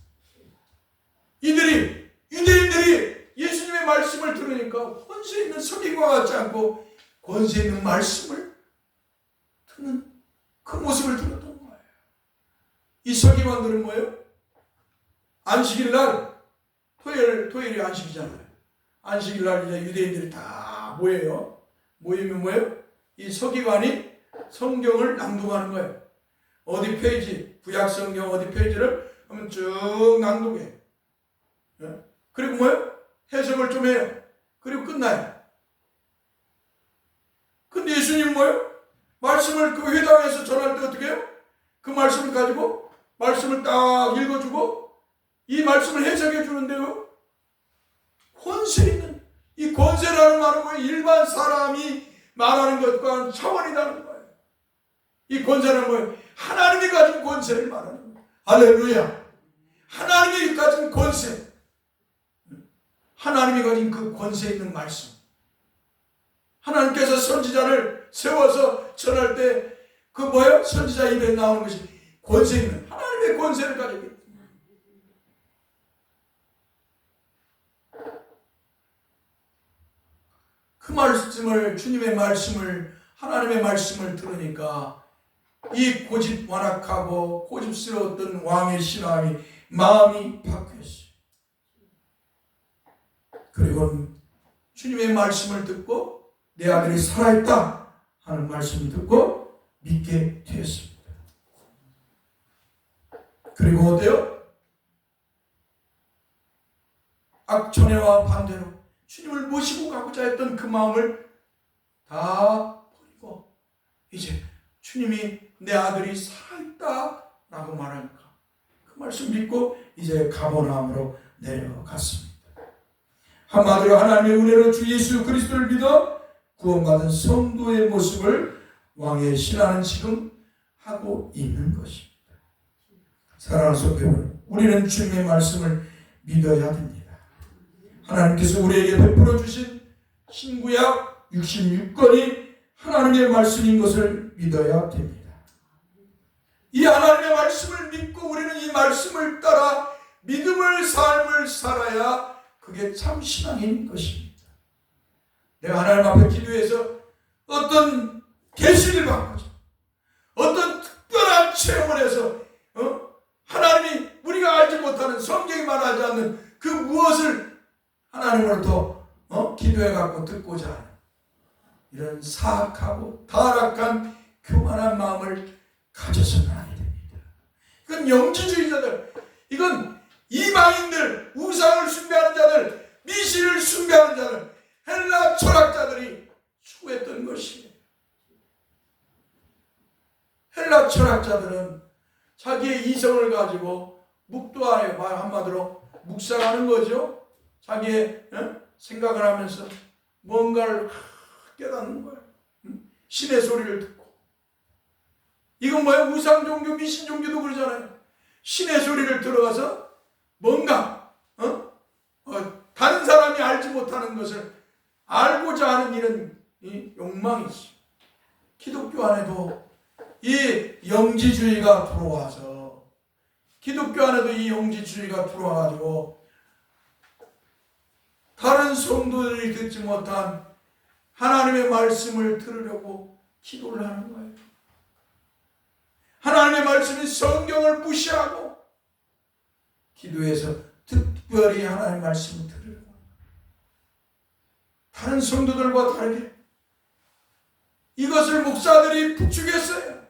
유대인들이 예수님의 말씀을 들으니까 권세 있는 서기관 같지 않고 권세 있는 말씀을 듣는 그 모습을 들었던 거예요. 이 서기관들은 뭐예요? 안식일 날, 토요일이 안식이잖아요. 안식일 날 이제 유대인들이 다 모여요. 모이면 뭐예요? 이 서기관이 성경을 낭독하는 거예요. 어디 페이지, 구약 성경 어디 페이지를 하면 쭉 낭독해. 그리고 뭐예요? 해석을 좀 해요. 그리고 끝나요. 근데 예수님은 뭐예요? 말씀을 그 회당에서 전할 때 어떻게 해요? 그 말씀을 가지고 말씀을 딱 읽어주고 이 말씀을 해석해 주는데요. 권세 있는, 이 권세라는 말은 뭐예요? 일반 사람이 말하는 것과는 차원이 다른 거예요. 이 권세는 뭐예요? 하나님이 가진 권세를 말하는 거예요. 할렐루야. 하나님이 가진 권세, 하나님이 가진 그 권세 있는 말씀. 하나님께서 선지자를 세워서 전할 때 그 뭐예요? 선지자 입에 나오는 것이 권세 있는 하나님의 권세를 가지고 있다. 그 말씀을, 주님의 말씀을, 하나님의 말씀을 들으니까 이 고집 완악하고 고집스러웠던 왕의 신하의 마음이 바뀌었어요. 그리고 주님의 말씀을 듣고 내 아들이 살아있다 하는 말씀을 듣고 믿게 되었습니다. 그리고 어때요? 악천해와 반대로 주님을 모시고 가고자 했던 그 마음을 다 버리고 이제 주님이 내 아들이 살아있다 라고 말하니까 그 말씀 믿고 이제 가버나움으로 내려갔습니다. 한마디로 하나님의 은혜로 주 예수 그리스도를 믿어 구원받은 성도의 모습을 왕의 신하는 지금 하고 있는 것입니다. 사랑하는 성도 여러분, 우리는 주님의 말씀을 믿어야 됩니다. 하나님께서 우리에게 베풀어 주신 신구약 66권이 하나님의 말씀인 것을 믿어야 됩니다. 이 하나님의 말씀을 믿고 우리는 이 말씀을 따라 믿음의 삶을 살아야 그게 참 신앙인 것입니다. 내가 하나님 앞에 기도해서 어떤 계시를 받고자, 어떤 특별한 체험을 해서 하나님이 우리가 알지 못하는, 성경이 말하지 않는 그 무엇을 하나님으로부터 기도해 갖고 듣고자 하는 이런 사악하고 타락한 교만한 마음을 가져서는 안 됩니다. 이건 영지주의자들, 이건 이방인들, 우상을 숭배하는 자들, 미신을 숭배하는 자들, 헬라 철학자들이 추구했던 것이에요. 헬라 철학자들은 자기의 이성을 가지고 묵도하여, 말 한마디로 묵상하는 거죠. 자기의 생각을 하면서 뭔가를 깨닫는 거야. 신의 소리를 듣고. 이건 뭐야? 우상 종교, 미신 종교도 그러잖아요. 신의 소리를 들어가서 뭔가 다른 사람이 알지 못하는 것을 알고자 하는 이런 욕망이 있어. 기독교 안에도 이 영지주의가 들어와서, 기독교 안에도 이 영지주의가 들어와가지고 다른 성도들이 듣지 못한 하나님의 말씀을 들으려고 기도를 하는 거예요. 하나님의 말씀인 성경을 무시하고 기도해서 특별히 하나님의 말씀을 들으려고 합니다. 다른 성도들과 다르게 이것을 목사들이 부추겼어요.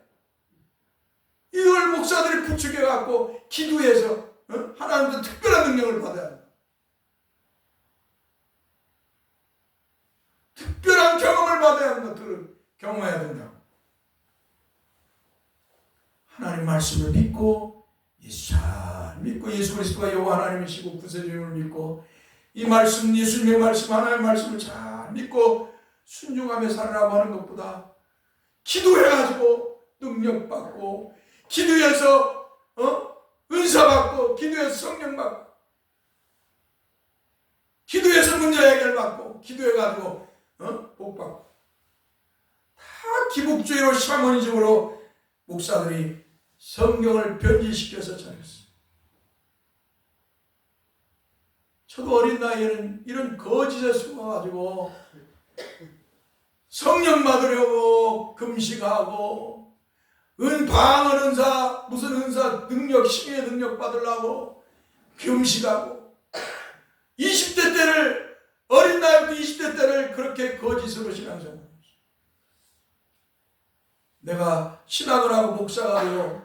이걸 목사들이 부추겨갖고 기도해서 하나님도 특별한 능력을 받아야 합니다. 특별한 경험을 받아야 하는 것들을 경험해야 된다. 하나님 말씀을 믿고 예수 그리스도가 여호와 하나님이시고 구세주님을 믿고 이 말씀, 예수님의 말씀, 하나님의 말씀을 잘 믿고 순종하며 살아라고 하는 것보다 기도해가지고 능력받고 기도해서 은사받고 기도해서 성령받고 기도해서 문제 해결받고 기도해가지고 복받고 다 기복주의로 샤머니즘으로 목사들이 성경을 변질시켜서 전했어요. 저도 어린 나이에는 이런 거짓에 숨어가지고 성령 받으려고 금식하고 방언 은사 무슨 은사 능력 신의 능력 받으려고 금식하고 20대 때를 어린 나이부터 20대 때를 그렇게 거짓으로 신앙생활 했어요. 내가 신학을 하고 목사가 되고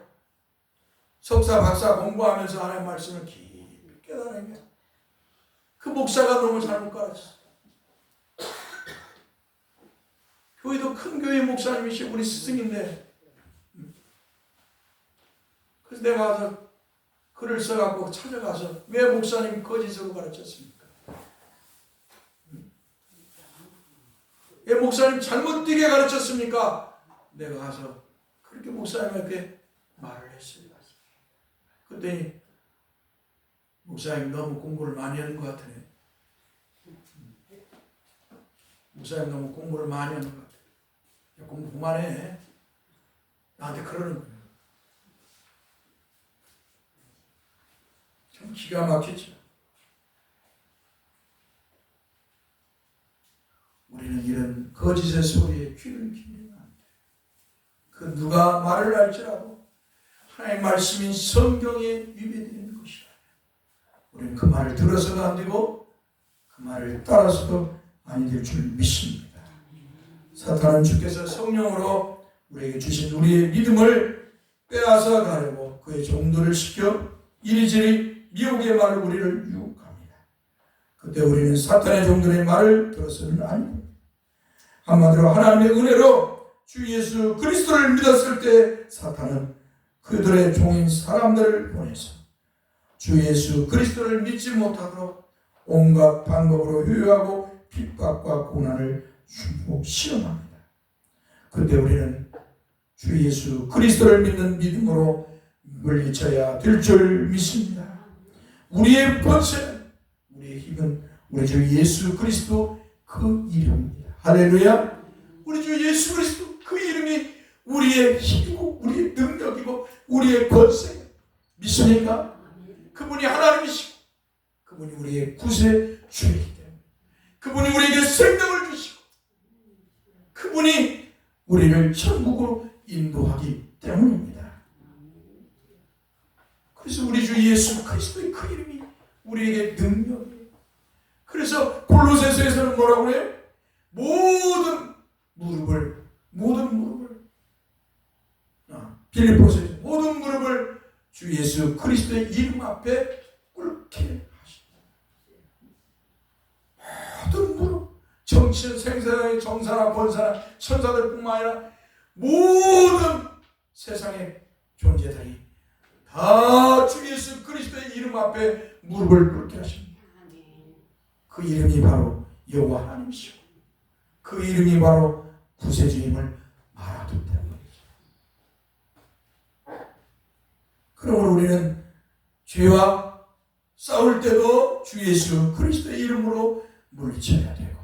석사 박사 공부하면서 하나님의 말씀을 깊이 깨달은 게 그 목사가 너무 잘못 가르쳤어. 교회도 큰 교회 목사님이시고 우리 스승인데 그래서 내가 가서 글을 써갖고 찾아가서 왜 목사님 거짓으로 가르쳤습니까? 왜 목사님 잘못 뛰게 가르쳤습니까? 내가 가서 그렇게 목사님에게 말을 했어요. 그랬더니 목사님 너무 공부를 많이 하는 것 같으네. 목사님 너무 공부를 많이 하는 것 같아. 야, 공부 그만해. 나한테 그러는 거예요. 참 기가 막히죠. 우리는 이런 거짓의 소리에 귀를 기울이면 안 돼. 그 누가 말을 할지라도 하나님의 말씀인 성경에 위배되는 것이라. 우리는 그 말을 들어서도 안 되고 그 말을 따라서도 아니 될 줄 믿습니다. 사탄은 주께서 성령으로 우리에게 주신 우리의 믿음을 빼앗아 가려고 그의 종들을 시켜 이리저리 미혹의 말로 우리를 유혹합니다. 그때 우리는 사탄의 종들의 말을 들어서는 아닙니다. 한마디로 하나님의 은혜로 주 예수 그리스도를 믿었을 때 사탄은 그들의 종인 사람들을 보내서 주 예수 그리스도를 믿지 못하도록 온갖 방법으로 유혹하고 핍박과 고난을 시험합니다. 그때 우리는 주 예수 그리스도를 믿는 믿음으로 물리쳐야 될 줄 믿습니다. 우리의 번세는, 우리의 힘은 우리 주 예수 그리스도 그 이름입니다. 할렐루야. 우리 주 예수 그리스도 그 이름이 우리의 힘이고 우리의 능력이고 우리의 권세. 믿습니까? 그분이 하나님이시고 그분이 우리의 구세주이기 때문에 그분이 우리에게 생명을 주시고 그분이 우리를 천국으로 인도하기 때문입니다. 그래서 우리 주 예수 그리스도의 그 이름이 우리에게 능력이에요. 그래서 골로새서에서는 뭐라고 그래요? 모든 무릎을 빌립보서에서 모든 무릎을 주 예수 그리스도의 이름 앞에 꿇게 하십니다. 모든 무릎, 정치인, 생사의 정사나 권사나 천사들뿐만 아니라 모든 세상의 존재들이 다 주 예수 그리스도의 이름 앞에 무릎을 꿇게 하십니다. 그 이름이 바로 여호와 하나님이시고 그 이름이 바로 구세주임을 알아뒀다는 거죠. 그러므로 우리는 죄와 싸울 때도 주 예수 그리스도의 이름으로 물리쳐야 되고,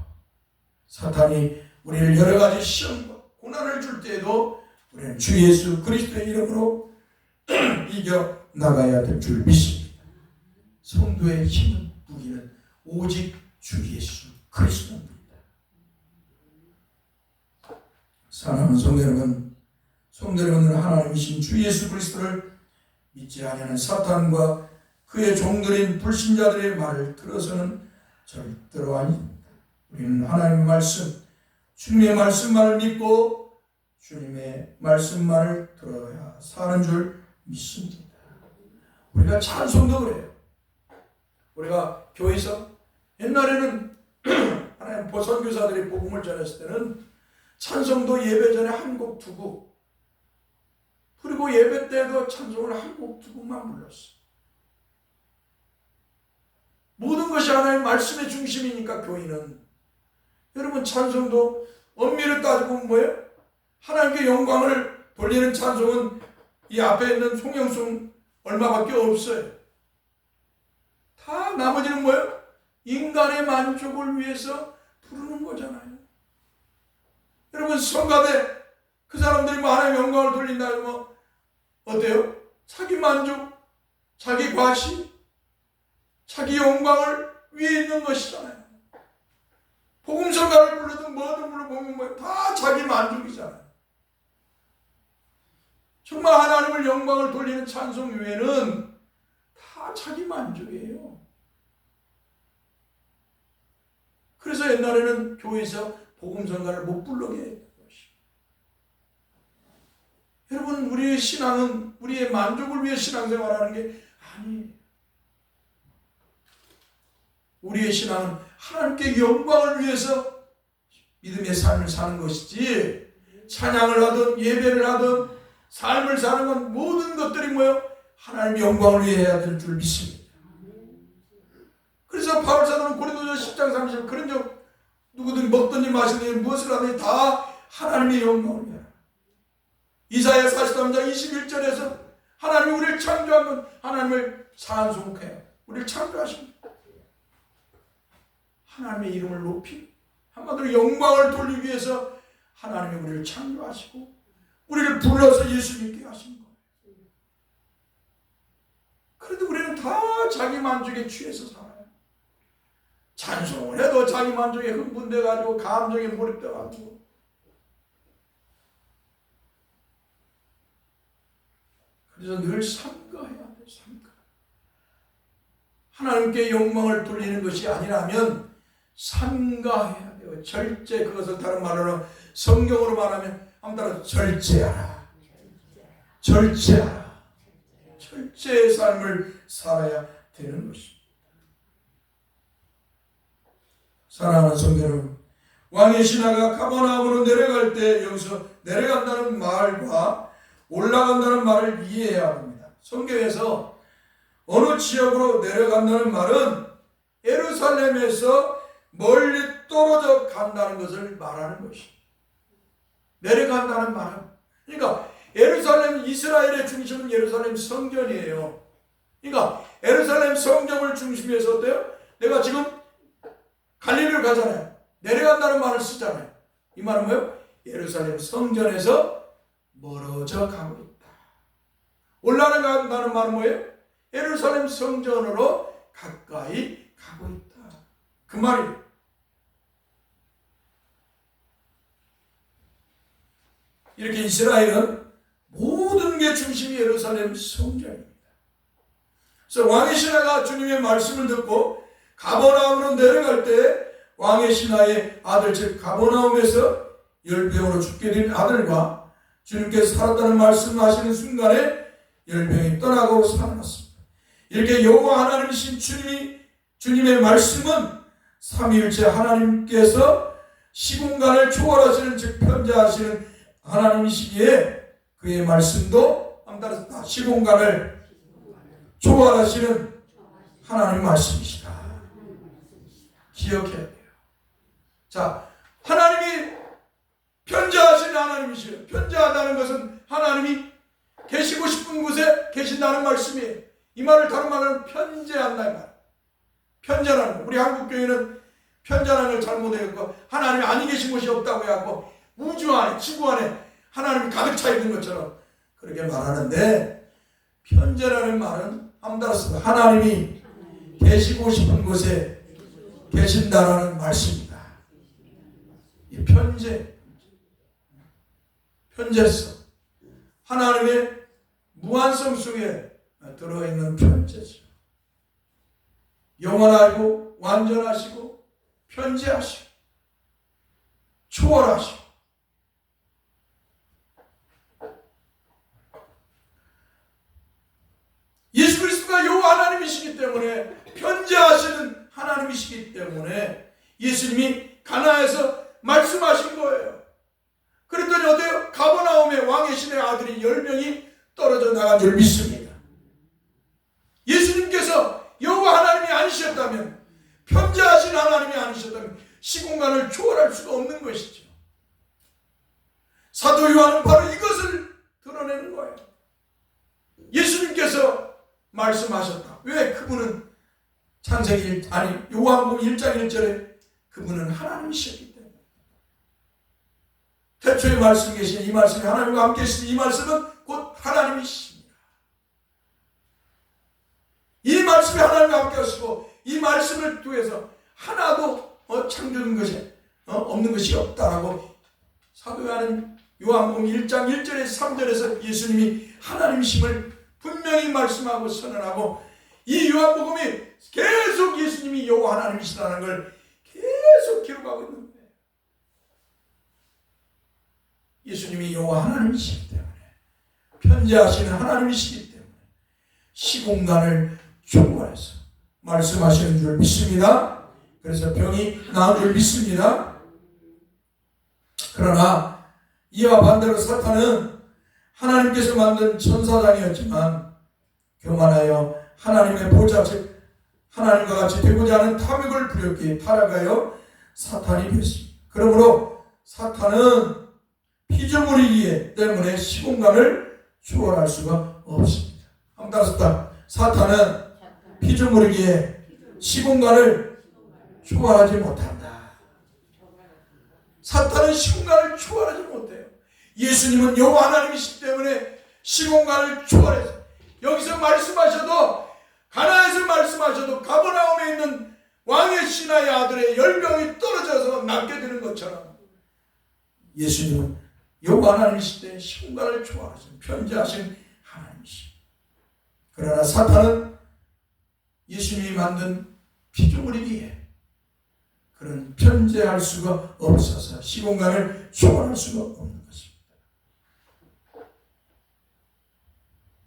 사탄이 우리를 여러 가지 시험과 고난을 줄 때에도 우리는 주 예수 그리스도의 이름으로 이겨 나가야 될 줄 믿습니다. 성도의 힘은, 무기는 오직 주 예수 그리스도입니다. 사랑하는 성도 여러분은 하나님이신 주 예수 그리스도를 믿지 아니하는 사탄과 그의 종들인 불신자들의 말을 들어서는 절대로 아닙니다. 우리는 하나님의 말씀, 주님의 말씀만을 믿고 주님의 말씀만을 들어야 사는 줄 믿습니다. 우리가 찬송도 그래요. 우리가 교회에서 옛날에는 하나님 보선교사들이 복음을 전했을 때는 찬송도 예배 전에 한 곡, 두 곡, 그리고 예배 때도 찬송을 한 곡, 두 곡만 불렀어. 모든 것이 하나님의 말씀의 중심이니까 교회는, 여러분 찬송도 엄밀히 따지고 보면 뭐예요? 하나님께 영광을 돌리는 찬송은 이 앞에 있는 송영송 얼마밖에 없어요. 다 나머지는 뭐예요? 인간의 만족을 위해서 부르는 거잖아요. 여러분 성가대 그 사람들이 뭐 하나님의 영광을 돌린다 뭐 어때요? 자기 만족, 자기 과시, 자기 영광을 위해 있는 것이잖아요. 복음성가를 불러도 뭐든 불러보면 뭐 다 자기 만족이잖아요. 정말 하나님을 영광을 돌리는 찬송 외에는 다 자기 만족이에요. 그래서 옛날에는 교회에서 복음성가를 못 부르게 했던 것이에요. 여러분 우리의 신앙은 우리의 만족을 위해 신앙생활하는 게 아니에요. 우리의 신앙은 하나님께 영광을 위해서 믿음의 삶을 사는 것이지, 찬양을 하든 예배를 하든 삶을 사는 건 모든 것들이 뭐예요? 하나님의 영광을 위해 해야 될 줄 믿습니다. 그래서 바울사도는 고린도전 10장 30절 그런 적 누구든 먹든지 마시든지 무엇을 하든지 다 하나님의 영광을 위하라. 이사야 43장 21절에서 하나님이 우리를 창조한 건 하나님을 찬송해요. 우리를 창조하십니다. 하나님의 이름을 높이, 한마디로 영광을 돌리기 위해서 하나님이 우리를 창조하시고 우리를 불러서 예수 믿게 하신 거예요. 그래도 우리는 다 자기 만족에 취해서 살아요. 찬송을 해도 자기 만족에 흥분돼가지고 감정에 몰입돼가지고. 그래서 늘 삼가해야 돼요. 삼가. 하나님께 영광을 돌리는 것이 아니라면 삼가해야 돼요. 절제, 그것을 다른 말로는 성경으로 말하면 아무튼 절제하라. 절제하라. 절제의 삶을 살아야 되는 것입니다. 사랑하는 성도 여러분, 왕의 신하가 가버나움으로 내려갈 때 여기서 내려간다는 말과 올라간다는 말을 이해해야 합니다. 성경에서 어느 지역으로 내려간다는 말은 예루살렘에서 멀리 떨어져 간다는 것을 말하는 것입니다. 내려간다는 말은, 그러니까 예루살렘, 이스라엘의 중심은 예루살렘 성전이에요. 그러니까 예루살렘 성전을 중심으로 해서 어때요? 내가 지금 갈릴리로 가잖아요. 내려간다는 말을 쓰잖아요. 이 말은 뭐예요? 예루살렘 성전에서 멀어져 가고 있다. 올라간다는 말은 뭐예요? 예루살렘 성전으로 가까이 가고 있다. 그 말이에요. 이렇게 이스라엘은 모든 게 중심이 예루살렘 성전입니다. 그래서 왕의 신하가 주님의 말씀을 듣고 가버나움으로 내려갈 때 왕의 신하의 아들, 즉 가버나움에서 열병으로 죽게 된 아들과 주님께서 살았다는 말씀하시는 순간에 열병이 떠나고 살아났습니다. 이렇게 여호와 하나님이신 주님의 말씀은 삼위일체 하나님께서 시공간을 초월하시는, 즉 편재하시는 하나님이시기에 그의 말씀도 따라서 다 시공간을 초월하시는 하나님의 말씀이시다. 기억해야 돼요. 자, 하나님이 편재하신 하나님이시요. 편재하다는 것은 하나님이 계시고 싶은 곳에 계신다는 말씀이에요. 이 말을 다른 말로는 편재한다 이 말. 편재라는 거. 우리 한국 교회는 편재라는 걸 잘못해갖고 하나님이 아니 계신 곳이 없다고 해갖고 우주 안에 지구 안에 하나님이 가득 차 있는 것처럼 그렇게 말하는데, 편재라는 말은 함따라서 하나님이 계시고 싶은 곳에 계신다라는 말씀입니다. 이 편재성, 하나님의 무한성 속에 들어있는 편재죠. 영원하고 완전하시고 편재하시고 초월하시고, 예수 그리스도가 여호와 하나님이시기 때문에, 편재하시는 하나님이시기 때문에 예수님이 가나에서 말씀하신 거예요. 그랬더니 어때요? 가버나움에 왕의 신의 아들이 10명이 떨어져 나간 줄 믿습니다. 예수님께서 여호와 하나님이 아니셨다면, 편재하신 하나님이 아니셨다면 시공간을 초월할 수가 없는 것이죠. 사도 요한은 바로 이것을 드러내는 거예요. 예수님께서 말씀하셨다. 왜? 그분은 요한복음 1장 1절에 그분은 하나님이셨기 때문에. 태초에 말씀 계신 이 말씀이 하나님과 함께 계신 이 말씀은 곧 하나님이십니다. 이 말씀이 하나님과 함께 하시고, 이 말씀을 통해서 하나도 창조된 것이 없는 것이 없다라고 사도 요한복음 1장 1절에서 3절에서 예수님이 하나님이심을 분명히 말씀하고 선언하고, 이 요한복음이 계속 예수님이 여호와 하나님이시라는 걸 계속 기록하고 있는 거예요. 예수님이 여호와 하나님이시기 때문에, 편재하시는 하나님이시기 때문에 시공간을 초월해서 말씀하시는 줄 믿습니다. 그래서 병이 나은 줄 믿습니다. 그러나 이와 반대로 사탄은 하나님께서 만든 천사장이었지만 교만하여 하나님의 보좌, 즉 하나님과 같이 되고자 하는 탐욕을 부렸기에 타락하여 사탄이 되었습니다. 그러므로 사탄은 피조물이기 때문에 시공간을 초월할 수가 없습니다. 한번 따라서 사탄은 피조물이기에 시공간을 초월하지 못한다. 사탄은 시공간을 초월하지 못해요. 예수님은 여호와 하나님이시기 때문에 시공간을 초월해서, 여기서 말씀하셔도, 가나에서 말씀하셔도 가버나움에 있는 왕의 신하의 아들의 10명이 떨어져서 낫게 되는 것처럼 예수님은 여호와 하나님이시기 때문에 시공간을 초월하신 편재하신 하나님이십니다. 그러나 사탄은 예수님이 만든 피조물이기에 그런 편재할 수가 없어서 시공간을 초월할 수가 없는 것입니다.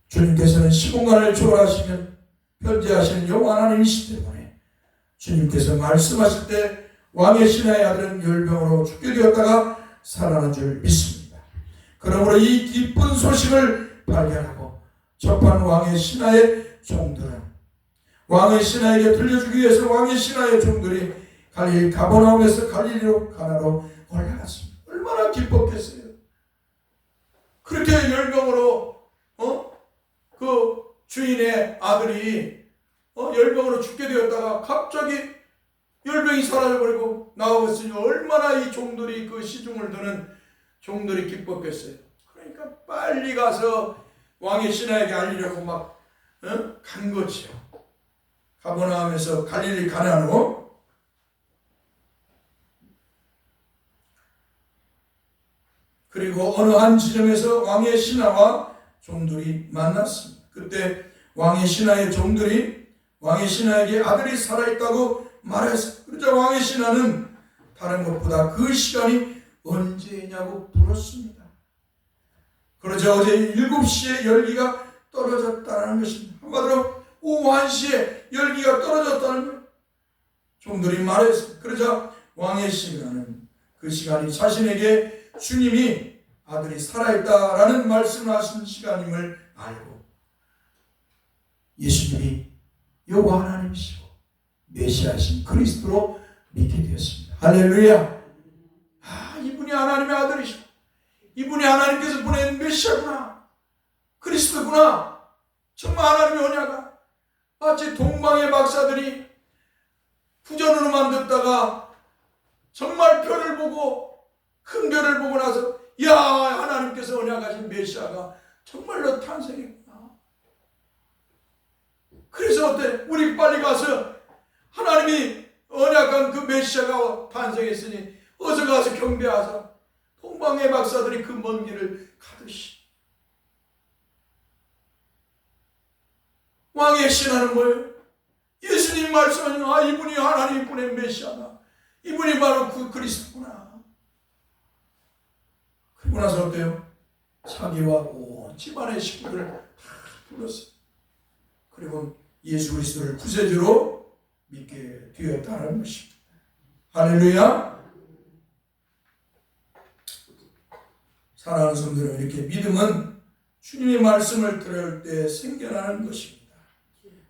주님께서는 시공간을 초월하시면 편재하시는 여호와 하나님이시기 때문에 주님께서 말씀하실 때 왕의 신하의 아들은 열병으로 죽게 되었다가 살아난 줄 믿습니다. 그러므로 이 기쁜 소식을 발견하고 접한 왕의 신하의 종들은, 왕의 신하에게 들려주기 위해서 왕의 신하의 종들이 갈릴리 가버나움에서 갈릴리로 가나로 올라갔습니다. 얼마나 기뻤겠어요. 그렇게 열병으로 그 주인의 아들이 열병으로 죽게 되었다가 갑자기 열병이 사라져버리고 나오겠으니 얼마나 이 종들이, 그 시중을 드는 종들이 기뻤겠어요. 그러니까 빨리 가서 왕의 신하에게 알리려고 막 간 거지요. 가버나움에서 갈릴리 가나로. 그리고 어느 한 지점에서 왕의 신하와 종들이 만났습니다. 그때 왕의 신하의 종들이 왕의 신하에게 아들이 살아있다고 말했습니다. 그러자 왕의 신하는 다른 것보다 그 시간이 언제냐고 물었습니다. 그러자 어제 7시에 열기가 떨어졌다는 것입니다. 한마디로 오후 1시에 열기가 떨어졌다는 거예요. 종들이 말했습니다. 그러자 왕의 신하는 그 시간이 자신에게 주님이 아들이 살아있다라는 말씀을 하신 시간임을 알고 예수님이 여호와 하나님이시고 메시아이신 그리스도로 믿게 되었습니다. 할렐루야. 하나님의 아들이시고 이분이 하나님께서 보낸 메시아구나, 그리스도구나. 정말 하나님의 언약아, 마치 동방의 박사들이 부전으로만 듣다가 정말 별을 보고, 큰 별을 보고 나서 야, 하나님께서 언약하신 메시아가 정말로 탄생했구나. 그래서 어때? 우리 빨리 가서 하나님이 언약한 그 메시아가 탄생했으니 어서 가서 경배하자. 동방의 박사들이 그 먼 길을 가듯이. 왕의 신하는 뭐예요? 예수님 말씀하신 이분이 하나님 보낸 메시아다, 이분이 바로 그 그리스도구나. 그리고 나서 어때요? 자기와 온 집안의 식구들을 다 불렀어요. 그리고 예수 그리스도를 구세주로 믿게 되었다는 것입니다. 할렐루야. 사랑하는 성도들, 이렇게 믿음은 주님의 말씀을 들을 때 생겨나는 것입니다.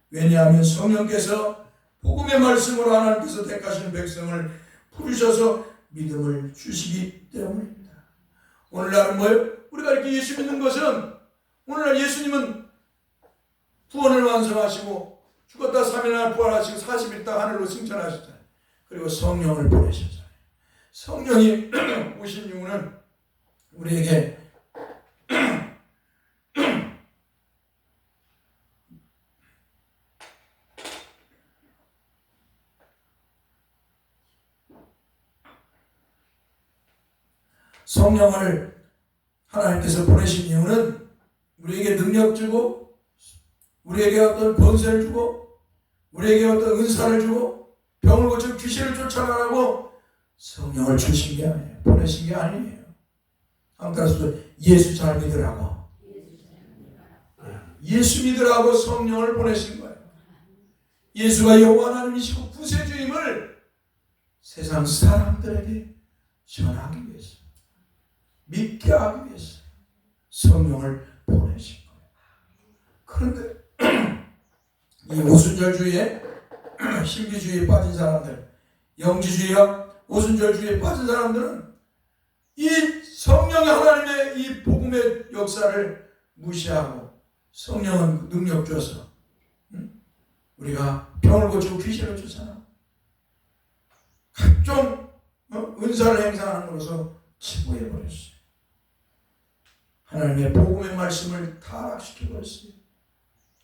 왜냐하면 성령께서 복음의 말씀으로 하나님께서 택하신 백성을 부르셔서 믿음을 주시기 때문입니다. 오늘날은 뭐예요? 우리가 이렇게 예수 믿는 것은, 오늘날 예수님은 구원을 완성하시고 죽었다 3일 만에 부활하시고 40일 다 하늘로 승천하셨잖아요. 그리고 성령을 보내셨잖아요. 성령이 오신 이유는 우리에게 성령을 하나님께서 보내신 이유는 우리에게 능력 주고, 우리에게 어떤 권세를 주고, 우리에게 어떤 은사를 주고, 병을 고쳐 귀신을 쫓아가라고 성령을 주신 게 아니에요. 보내신 게 아니에요. 따라서 예수 잘 믿으라고, 예수 믿으라고 성령을 보내신 거예요. 예수가 여호와 하나님이시고 구세주임을 세상 사람들에게 전하기 위해서, 믿게 하기 위해서 성령을 보내신 거예요. 그런데 이 오순절주의에 신비주의에 빠진 사람들, 영지주의와 오순절주의에 빠진 사람들은 이 성령의 하나님의 이 복음의 역사를 무시하고, 성령은 능력 줘서 우리가 병을 고치고 귀신을 쫓아나 각종 은사를 행사하는 것으로 치부해버렸어요. 하나님의 복음의 말씀을 타락시켜버렸어요.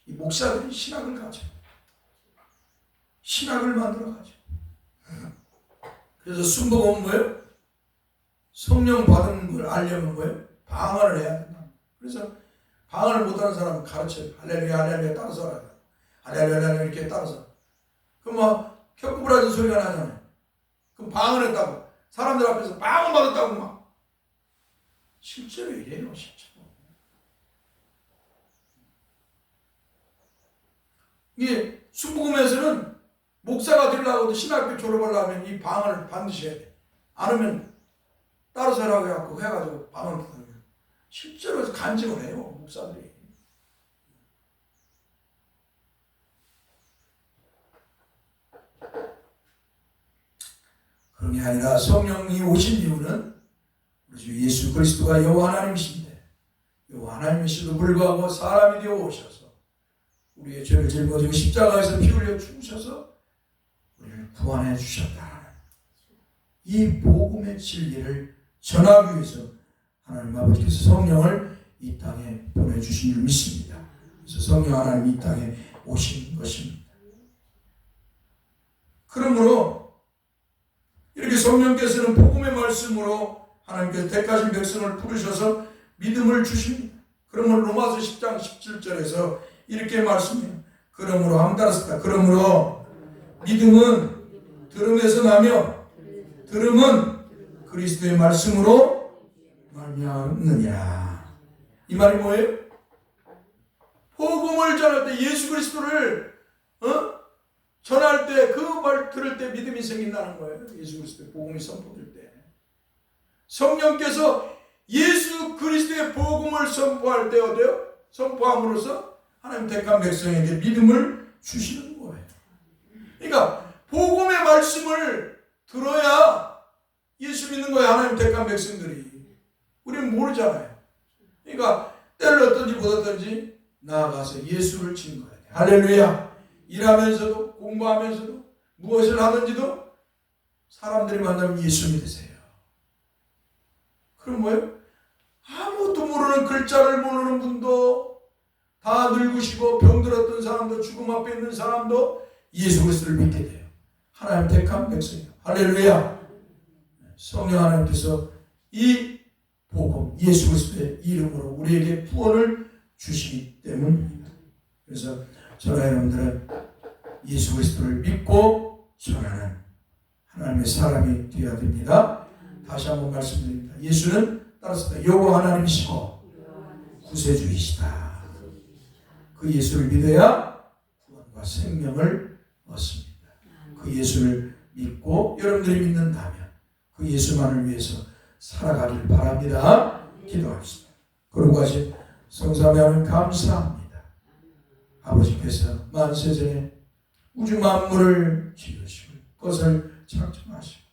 이 목사들이 신학을 가져, 신학을 만들어 가져. 그래서 순복음은 뭐예요? 성령 받은 걸 알려면 뭐예요? 방언을 해야 된다. 그래서 방언을 못하는 사람은 가르쳐요. 할렐루야 할렐루야 따라서 하라. 할렐루야 할렐루야 이렇게 따라서. 그럼 막 켜꾸부라진 소리가 나잖아요. 그럼 방언했다고, 사람들 앞에서 방언 받았다고 막. 실제로 이래요. 실제로. 이게 순복음에서는 목사가 되려고 신학교 졸업을 하면 이 방언을 반드시 해야 돼. 안 하면 따라서 하라고 해가지고 방언을 부르는 거예요. 실제로 간증을 해요, 목사들이. 그런 게 아니라 성령이 오신 이유는 우리 주 예수 그리스도가 여호와 하나님이신데, 여호와 하나님이시도 불구하고 사람이 되어 오셔서 우리의 죄를 짊어지고 십자가에서 피 흘려 죽으셔서 우리를 구원해 주셨다는 이 복음의 진리를 전하기 위해서 하나님 아버지께서 성령을 이 땅에 보내주신 줄 믿습니다. 그래서 성령 하나님이 이 땅에 오신 것입니다. 그러므로 이렇게 성령께서는 복음의 말씀으로 하나님께서 택하신 백성을 부르셔서 믿음을 주십니다. 그러므로 로마서 10장 17절에서 이렇게 말씀해요. 그러므로 한번 따라서, 그러므로 믿음은 들음에서 나며 들음은 그리스도의 말씀으로 말미암느니라. 이 말이 뭐예요? 복음을 전할 때, 예수 그리스도를 전할 때, 그 말 들을 때 믿음이 생긴다는 거예요. 예수 그리스도의 복음이 선포될 때. 성령께서 예수 그리스도의 복음을 선포할 때 어때요? 선포함으로써 하나님 택한 백성에게 믿음을 주시는 거예요. 그러니까 복음의 말씀을 들어야 예수 믿는 거예요. 하나님 택한 백성들이. 우리는 모르잖아요. 그러니까 때를 어떤지 보았든지 나아가서 예수를 증거해야 돼. 할렐루야. 일하면서도 공부하면서도 무엇을 하든지도 사람들이 만나면 예수 믿으세요. 그럼 뭐예요? 아무것도 모르는 글자를 모르는 분도 다 늙으시고 병들었던 사람도 죽음 앞에 있는 사람도 예수 그리스도를 믿게 돼요. 하나님 택한 백성이요. 할렐루야. 성령 하나님께서 이 복음 예수 그리스도의 이름으로 우리에게 구원을 주시기 때문입니다. 그래서 저와 여러분들은 예수 그리스도를 믿고 전하는 하나님의 사람이 되어야 됩니다. 다시 한번 말씀드립니다. 예수는 따라서 여호와 하나님이시고 구세주이시다. 그 예수를 믿어야 구원과 생명을 얻습니다. 그 예수를 믿고 여러분들이 믿는다면 그 예수만을 위해서 살아가길 바랍니다. 기도하겠습니다. 그러고 하신 성삼위 하나님 감사합니다. 아버지께서 만세전에 우주 만물을 지으시고 그것을 창조하시고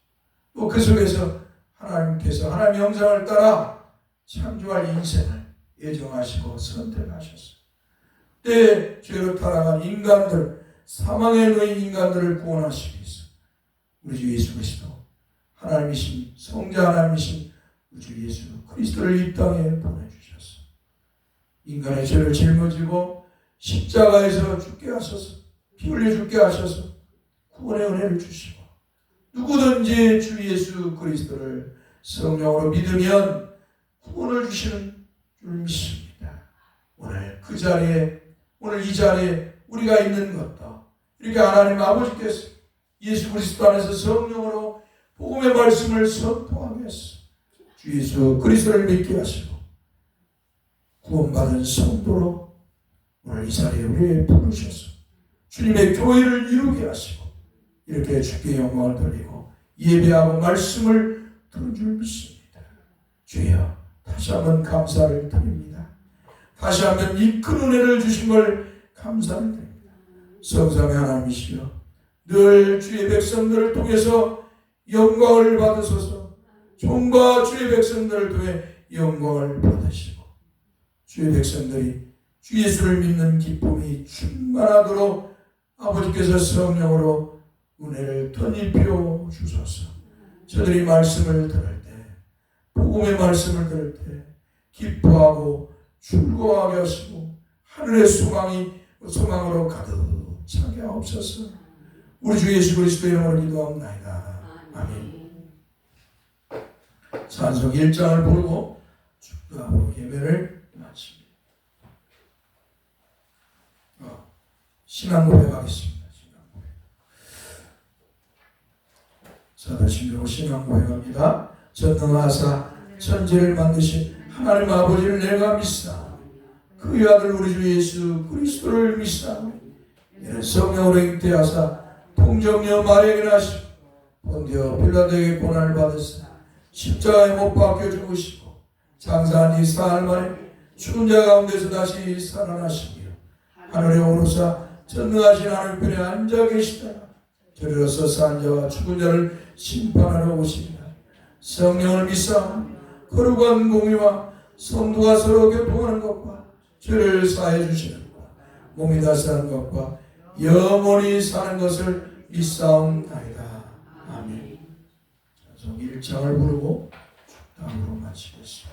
또 그 속에서 하나님께서 하나님의 형상을 따라 창조할 인생을 예정하시고 선택하셨습니다. 때에 죄로 타락한 인간들, 사망에 놓인 인간들을 구원하시기 위해서 우리 주 예수 그리스도 하나님이신 성자 하나님이신 우리 주 예수 그리스도를 이 땅에 보내주셨어. 인간의 죄를 짊어지고 십자가에서 죽게 하셔서 피 흘려 죽게 하셔서 구원의 은혜를 주시고 누구든지 주 예수 그리스도를 성령으로 믿으면 구원을 주시는 줄 믿습니다. 오늘 그 자리에 오늘 이 자리에 우리가 있는 것도 이렇게 하나님 아버지께서 예수 그리스도 안에서 성령으로 복음의 말씀을 선포하게 했어. 주 예수 그리스도를 믿게 하시고 구원받은 성도로 오늘 이 자리에 우리를 부르셔서 주님의 교회를 이루게 하시고 이렇게 주께 영광을 돌리고 예배하고 말씀을 들은 줄 믿습니다. 주여 다시 한번 감사를 드립니다. 다시 한번 이 큰 은혜를 주신 걸 감사를 드립니다. 성삼위 하나님이시여 늘 주의 백성들을 통해서 영광을 받으소서. 종과 주의 백성들을 통해 영광을 받으시고 주의 백성들이 주 예수를 믿는 기쁨이 충만하도록 아버지께서 성령으로 은혜를 덧입혀 주소서. 저들이 말씀을 들을 때 복음의 말씀을 들을 때 기뻐하고 즐거워하게 하시고 하늘의 소망으로 가득 차게 하옵소서. 우리 주 예수 그리스도의 이름으로 기도합니다. 아멘. 찬송 1장을 부르고 축도하고 예배를 마칩니다. 신앙 고백하겠습니다. 자다심으로 신앙 고백합니다. 전능하사 천지를 만드신 하나님 아버지를 내가 믿사오니 그의 아들 우리 주 예수 그리스도를 믿사오니 이는 성령으로 잉태하사 통정녀 마리아에게 나시고 본디오 빌라도에게 고난을 받으사 십자가에 못 박혀 죽으시고 장사한 지 사흘 만에 죽은 자 가운데서 다시 살아나시며 하늘에 오르사 전능하신 하나님 편에 앉아 계시다. 저리로서 산 자와 죽은 자를 심판하러 오시리라. 성령을 믿사오니 거룩한 공의와 성도가 서로 교통하는 것과 죄를 사해 주시는 것, 몸이 다시 사는 것과 영원히 사는 것을 믿사옵나이다. 아멘. 찬송 1장을 부르고 다음으로 마치겠습니다.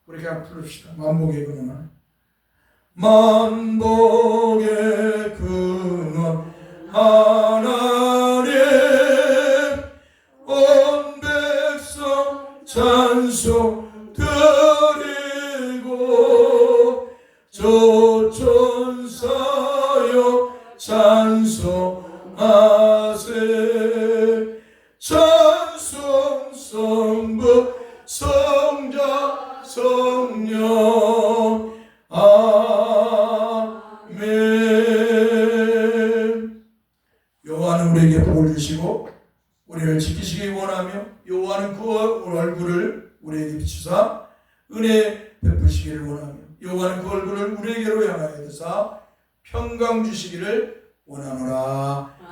우리 그냥 부릅시다. 만복의 근원. 만복의 근원 하나님 온 백성 찬송 드리고 조천사여 찬송하세. 찬송 성부 성자 성령 아멘. 여호와는 우리에게 복을 얼굴을 우리에게 비추사 은혜 베푸시기를 원하며 여호와는 그 얼굴을 우리에게로 향하여 드사 평강 주시기를 원하노라.